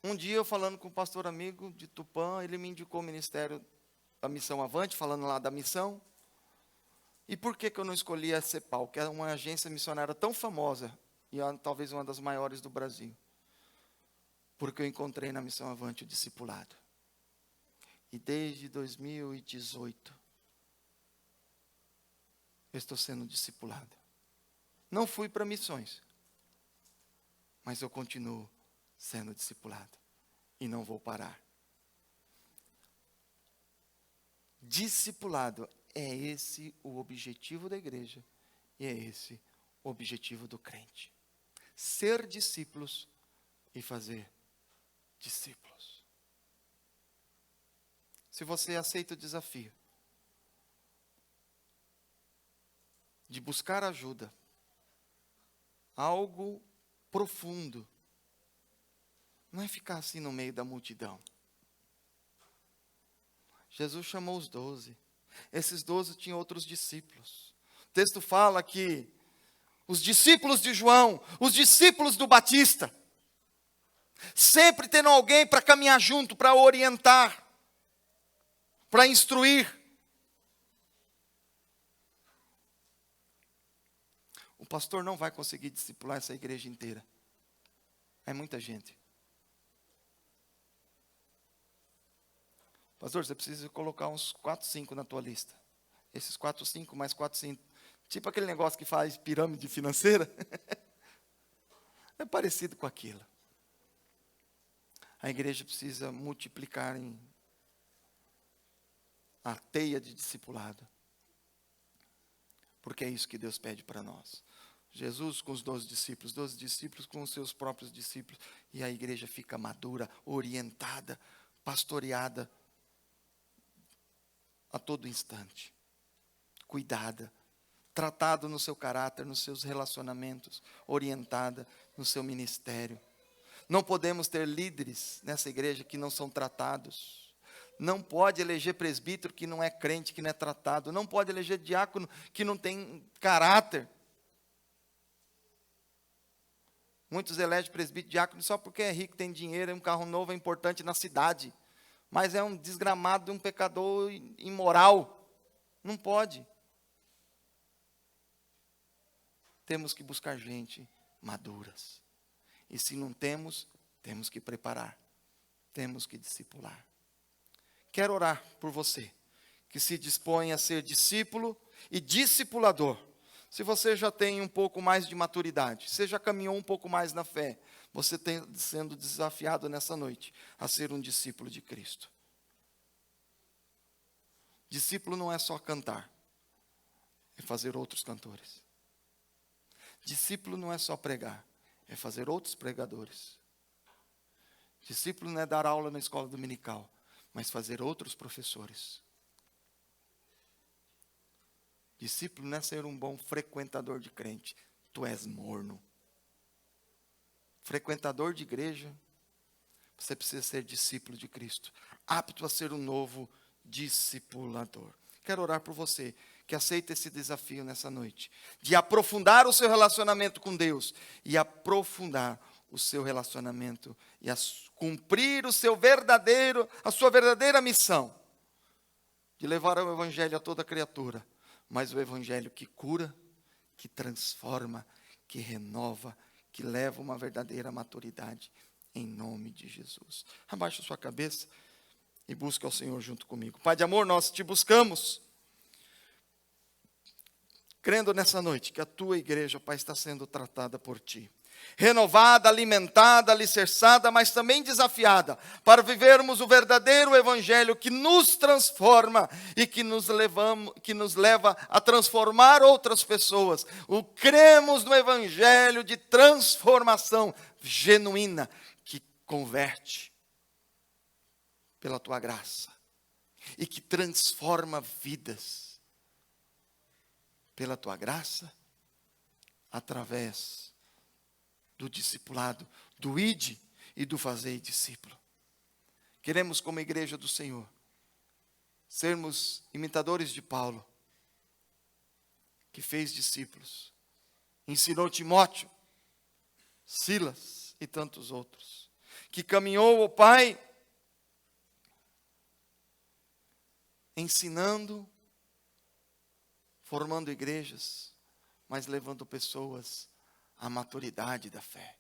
um dia eu falando com um pastor amigo de Tupã, ele me indicou o ministério da Missão Avante, falando lá da missão. E por que eu não escolhi a CEPAL, que é uma agência missionária tão famosa, e talvez uma das maiores do Brasil? Porque eu encontrei na Missão Avante o discipulado. E desde 2018, eu estou sendo discipulado. Não fui para missões, mas eu continuo sendo discipulado. E não vou parar. Discipulado, é esse o objetivo da igreja. E é esse o objetivo do crente. Ser discípulos e fazer discípulos. Se você aceita o desafio de buscar ajuda, algo profundo, não é ficar assim no meio da multidão. Jesus chamou os 12. Esses 12 tinham outros discípulos. O texto fala que os discípulos de João, os discípulos do Batista, sempre tendo alguém para caminhar junto, para orientar, para instruir. O pastor não vai conseguir discipular essa igreja inteira. É muita gente. Pastor, você precisa colocar uns 4, 5 na tua lista. Esses 4, 5 mais 4, 5. Tipo aquele negócio que faz pirâmide financeira. É parecido com aquilo. A igreja precisa multiplicar em a teia de discipulado. Porque é isso que Deus pede para nós. Jesus com os 12 discípulos com os seus próprios discípulos. E a igreja fica madura, orientada, pastoreada a todo instante. Cuidada, tratada no seu caráter, nos seus relacionamentos, orientada no seu ministério. Não podemos ter líderes nessa igreja que não são tratados. Não pode eleger presbítero que não é crente, que não é tratado. Não pode eleger diácono que não tem caráter. Muitos elegem presbítero, diácono só porque é rico, tem dinheiro, um carro novo, é importante na cidade. Mas é um desgramado, um pecador imoral. Não pode. Temos que buscar gente maduras. E se não temos, temos que preparar. Temos que discipular. Quero orar por você, que se dispõe a ser discípulo e discipulador. Se você já tem um pouco mais de maturidade, você já caminhou um pouco mais na fé, você está sendo desafiado nessa noite a ser um discípulo de Cristo. Discípulo não é só cantar, é fazer outros cantores. Discípulo não é só pregar, é fazer outros pregadores. Discípulo não é dar aula na escola dominical, mas fazer outros professores. Discípulo não é ser um bom frequentador de crente, tu és morno. Frequentador de igreja, você precisa ser discípulo de Cristo, apto a ser um novo discipulador. Quero orar por você, que aceita esse desafio nessa noite, de aprofundar o seu relacionamento com Deus, e aprofundar o seu relacionamento, e cumprir a sua verdadeira missão, de levar o evangelho a toda criatura, mas o evangelho que cura, que transforma, que renova, que leva uma verdadeira maturidade, em nome de Jesus. Abaixa sua cabeça e busca ao Senhor junto comigo. Pai de amor, nós te buscamos, crendo nessa noite que a tua igreja, Pai, está sendo tratada por ti. Renovada, alimentada, alicerçada, mas também desafiada, para vivermos o verdadeiro evangelho que nos transforma e que nos leva a transformar outras pessoas. Cremos no evangelho de transformação genuína, que converte pela tua graça e que transforma vidas pela tua graça, através do discipulado, do ide e do fazei discípulo. Queremos, como igreja do Senhor, sermos imitadores de Paulo, que fez discípulos, ensinou Timóteo, Silas e tantos outros, que caminhou o Pai, ensinando, formando igrejas, mas levando pessoas à maturidade da fé.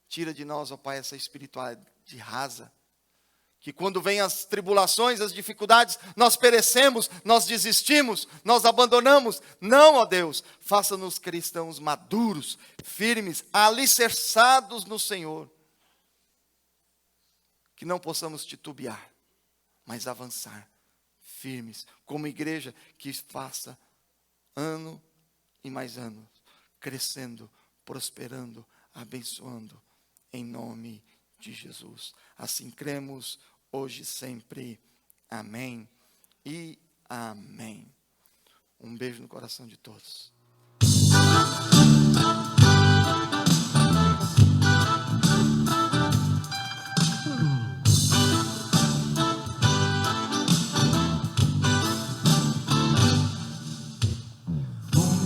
Tira de nós, ó Pai, essa espiritualidade rasa, que quando vêm as tribulações, as dificuldades, nós perecemos, nós desistimos, nós abandonamos. Não, ó Deus, faça-nos cristãos maduros, firmes, alicerçados no Senhor, que não possamos titubear, mas avançar, firmes, como igreja que faça ano e mais anos, crescendo, prosperando, abençoando, em nome de Jesus. Assim cremos, hoje e sempre. Amém e amém. Um beijo no coração de todos.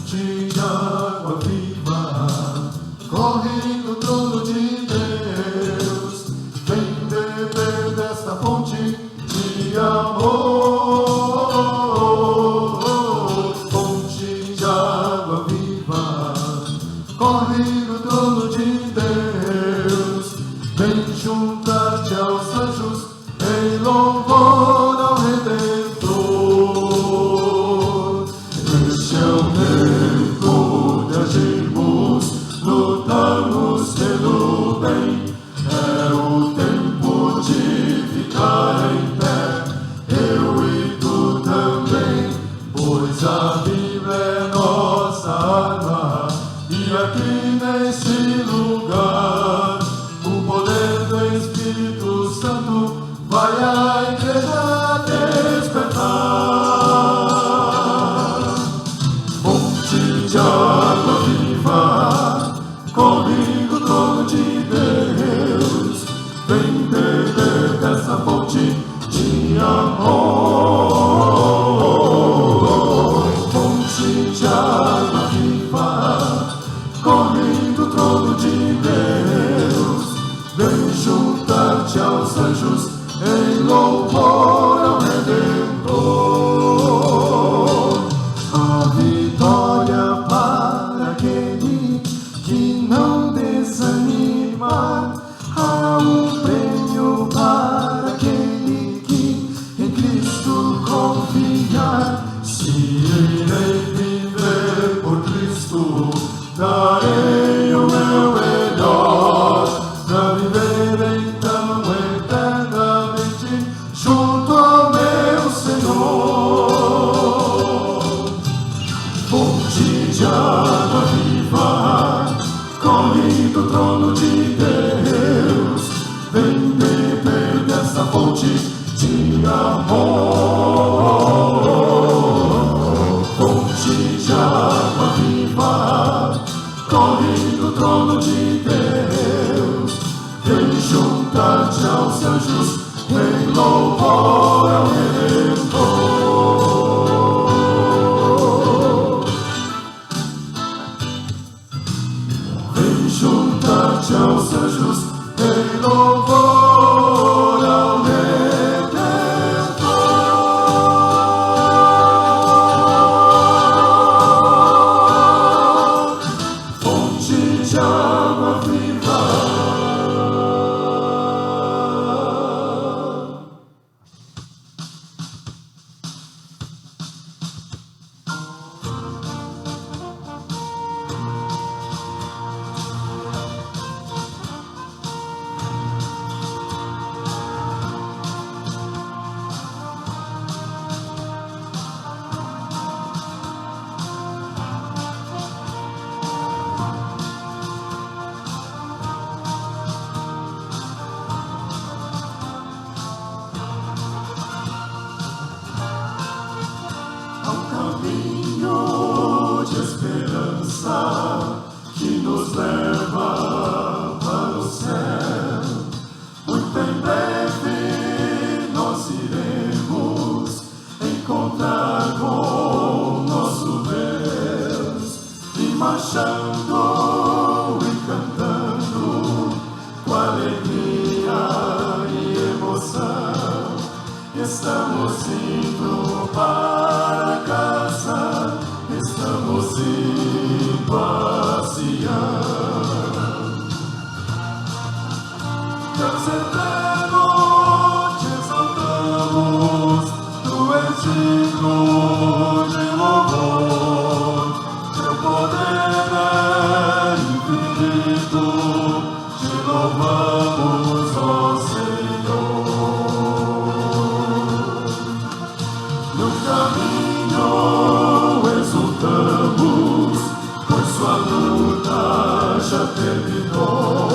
De água viva, corre no trono de Deus, vem beber desta fonte de amor. Fonte de água viva, corre no trono de Deus, vem juntar-te aos anjos em louvor ao Redentor. Este é o tempo de agirmos, lutarmos pelo bem. É o tempo de ficar em pé, eu e tu também, pois a Bíblia é nossa arma, e aqui nesse lugar o poder do Espírito Santo vai à igreja despertar. De água viva, corre no trono de Deus, vem beber dessa fonte de juntar-te aos anjos em louvor ao Redentor. A vitória para aquele que não desanima, há um prêmio para aquele que em Cristo confiar. Se irei viver por Cristo, darei o meu melhor, pra viver então eternamente junto ao meu Senhor. Fonte de água viva, corre do trono de Deus, vem beber dessa fonte de amor. Fonte de água viva, corre do trono de Deus, vem juntar-te aos anjos em louvor ao Redentor. Vem juntar-te aos anjos em louvor ao Redentor. Fonte de água viva. Caminho de esperança que nos leva para o céu. Muito em breve nós iremos encontrar com nosso Deus, e marchando e cantando com alegria e emoção, estamos indo para casa, estamos indo a Sião. Deus eterno, te exaltamos, tu és digno de louvor, teu poder é infinito, te louvamos, ó Senhor. No caminho exultamos, pois sua luta já terminou.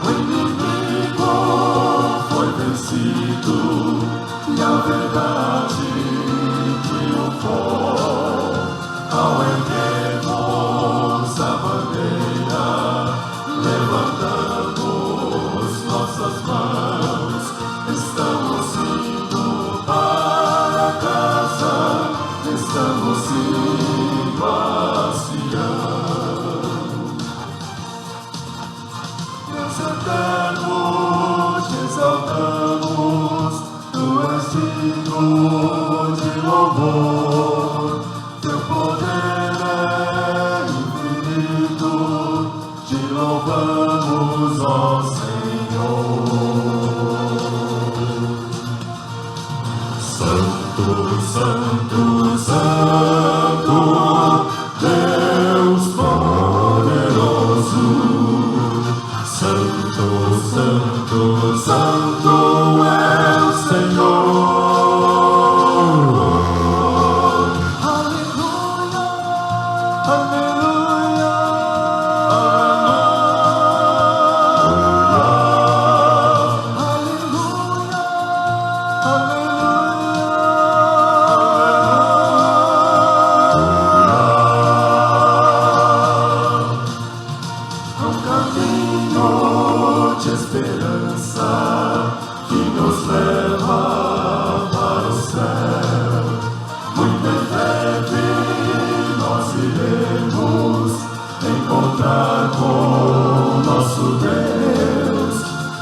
O inimigo foi vencido e a verdade triunfou. Ao erguermos a bandeira, levantamos nossas mãos, estamos indo para casa, estamos indo a Sião. Deus eterno, te exaltamos, tu és digno de louvor, teu poder é infinito, te louvamos, ó Senhor.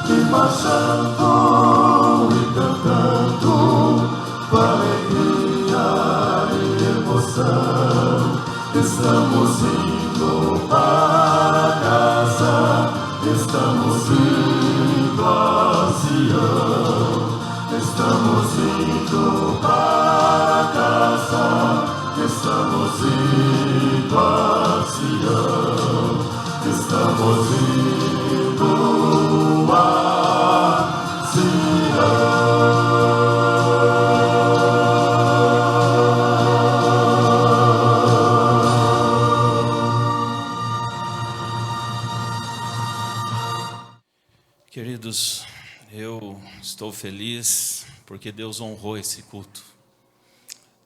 te marchando e cantando, com alegria e emoção, estamos indo para casa, estamos indo a Sião, estamos indo para casa, estamos indo a Sião, estamos indo a Queridos, eu estou feliz porque Deus honrou esse culto.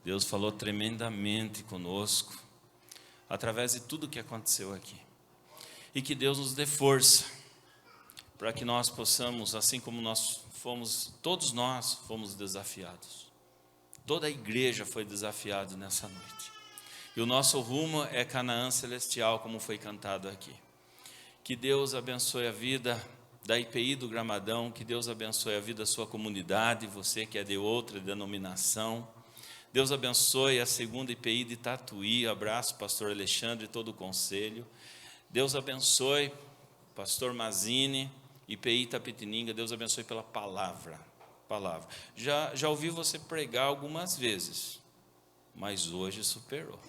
Deus falou tremendamente conosco através de tudo que aconteceu aqui. E que Deus nos dê força para que nós possamos, assim como todos nós fomos desafiados. Toda a igreja foi desafiada nessa noite. E o nosso rumo é Canaã Celestial, como foi cantado aqui. Que Deus abençoe a vida da IPI do Gramadão, que Deus abençoe a vida da sua comunidade, você que é de outra denominação. Deus abençoe a segunda IPI de Tatuí, abraço pastor Alexandre e todo o conselho. Deus abençoe pastor Mazini, IPI Itapetininga, Deus abençoe pela palavra. Já ouvi você pregar algumas vezes, mas hoje superou.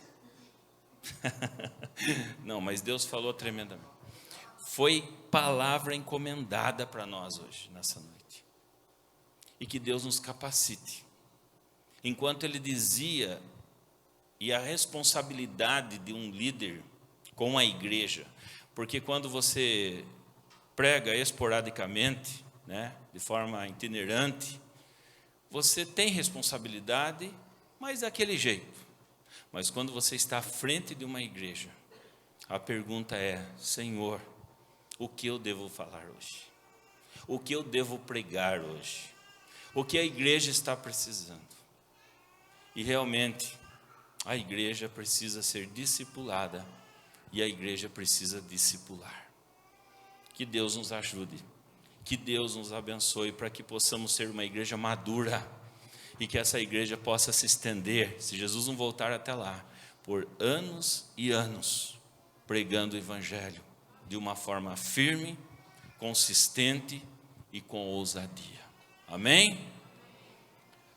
Não, mas Deus falou tremendamente. Foi palavra encomendada para nós hoje, nessa noite. E que Deus nos capacite. Enquanto ele dizia, e a responsabilidade de um líder com a igreja, porque quando você prega esporadicamente, né, de forma itinerante, você tem responsabilidade, mas daquele jeito. Mas quando você está à frente de uma igreja, a pergunta é: Senhor, o que eu devo falar hoje? O que eu devo pregar hoje? O que a igreja está precisando? E realmente, a igreja precisa ser discipulada e a igreja precisa discipular. Que Deus nos ajude, que Deus nos abençoe para que possamos ser uma igreja madura e que essa igreja possa se estender, se Jesus não voltar até lá, por anos e anos, pregando o evangelho de uma forma firme, consistente e com ousadia. Amém?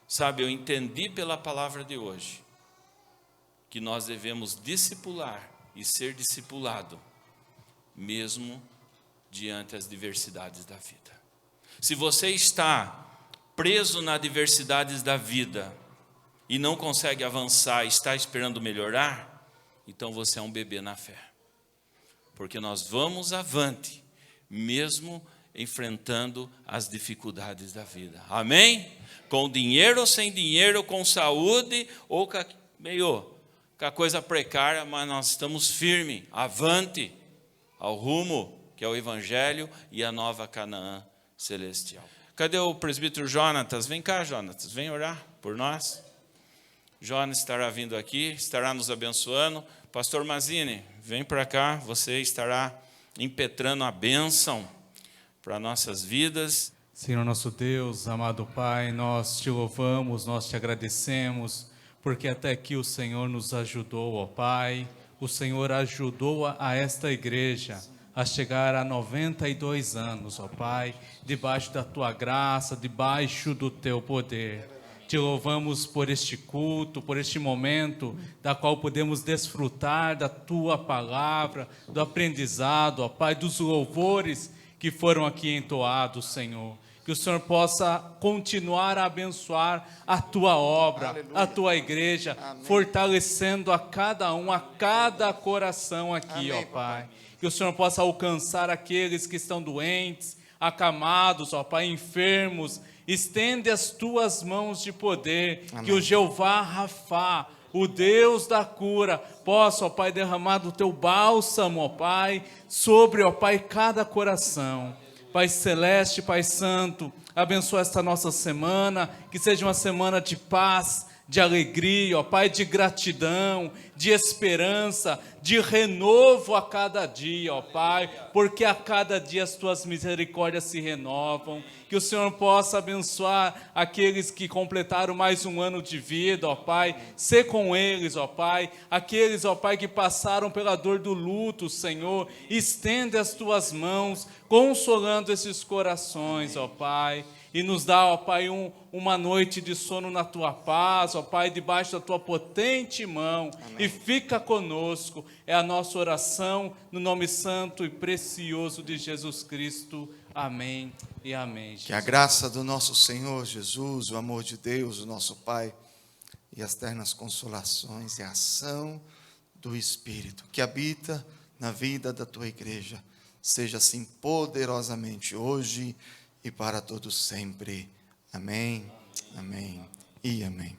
Sabe, eu entendi pela palavra de hoje que nós devemos discipular e ser discipulado, mesmo diante das diversidades da vida. Se você está preso nas diversidades da vida e não consegue avançar, está esperando melhorar, então você é um bebê na fé. Porque nós vamos avante, mesmo enfrentando as dificuldades da vida. Amém? Com dinheiro ou sem dinheiro, com saúde ou com a coisa precária, mas nós estamos firmes, avante ao rumo que é o Evangelho e a nova Canaã Celestial. Cadê o presbítero Jonatas? Vem cá, Jonatas, vem orar por nós. Jonas estará vindo aqui, estará nos abençoando. Pastor Mazini, vem para cá, você estará impetrando a bênção para nossas vidas. Senhor nosso Deus, amado Pai, nós te louvamos, nós te agradecemos, porque até aqui o Senhor nos ajudou, ó Pai. O Senhor ajudou a esta igreja a chegar a 92 anos, ó Pai, debaixo da Tua graça, debaixo do Teu poder. Te louvamos por este culto, por este momento, da qual podemos desfrutar da Tua palavra, do aprendizado, ó Pai, dos louvores que foram aqui entoados, Senhor. Que o Senhor possa continuar a abençoar a Tua obra, aleluia, a Tua igreja, amém, fortalecendo a cada um, a cada coração aqui, amém, ó Pai. Que o Senhor possa alcançar aqueles que estão doentes, acamados, ó Pai, enfermos. Estende as Tuas mãos de poder, amém, que o Jeová Rafá, o Deus da cura, possa, ó Pai, derramar do Teu bálsamo, ó Pai, sobre, ó Pai, cada coração. Pai Celeste, Pai Santo, abençoa esta nossa semana, que seja uma semana de paz, de alegria, ó Pai, de gratidão, de esperança, de renovo a cada dia, ó Pai, porque a cada dia as tuas misericórdias se renovam. Que o Senhor possa abençoar aqueles que completaram mais um ano de vida, ó Pai, ser com eles, ó Pai, aqueles, ó Pai, que passaram pela dor do luto, Senhor, estende as tuas mãos, consolando esses corações, ó Pai, e nos dá, ó Pai, uma noite de sono na tua paz, ó Pai, debaixo da tua potente mão. Amém. E fica conosco, é a nossa oração, no nome santo e precioso de Jesus Cristo. Amém e amém. Jesus. Que a graça do nosso Senhor Jesus, o amor de Deus, o nosso Pai, e as ternas consolações e a ação do Espírito que habita na vida da tua igreja, seja assim poderosamente hoje e para todos sempre. Amém, amém e amém.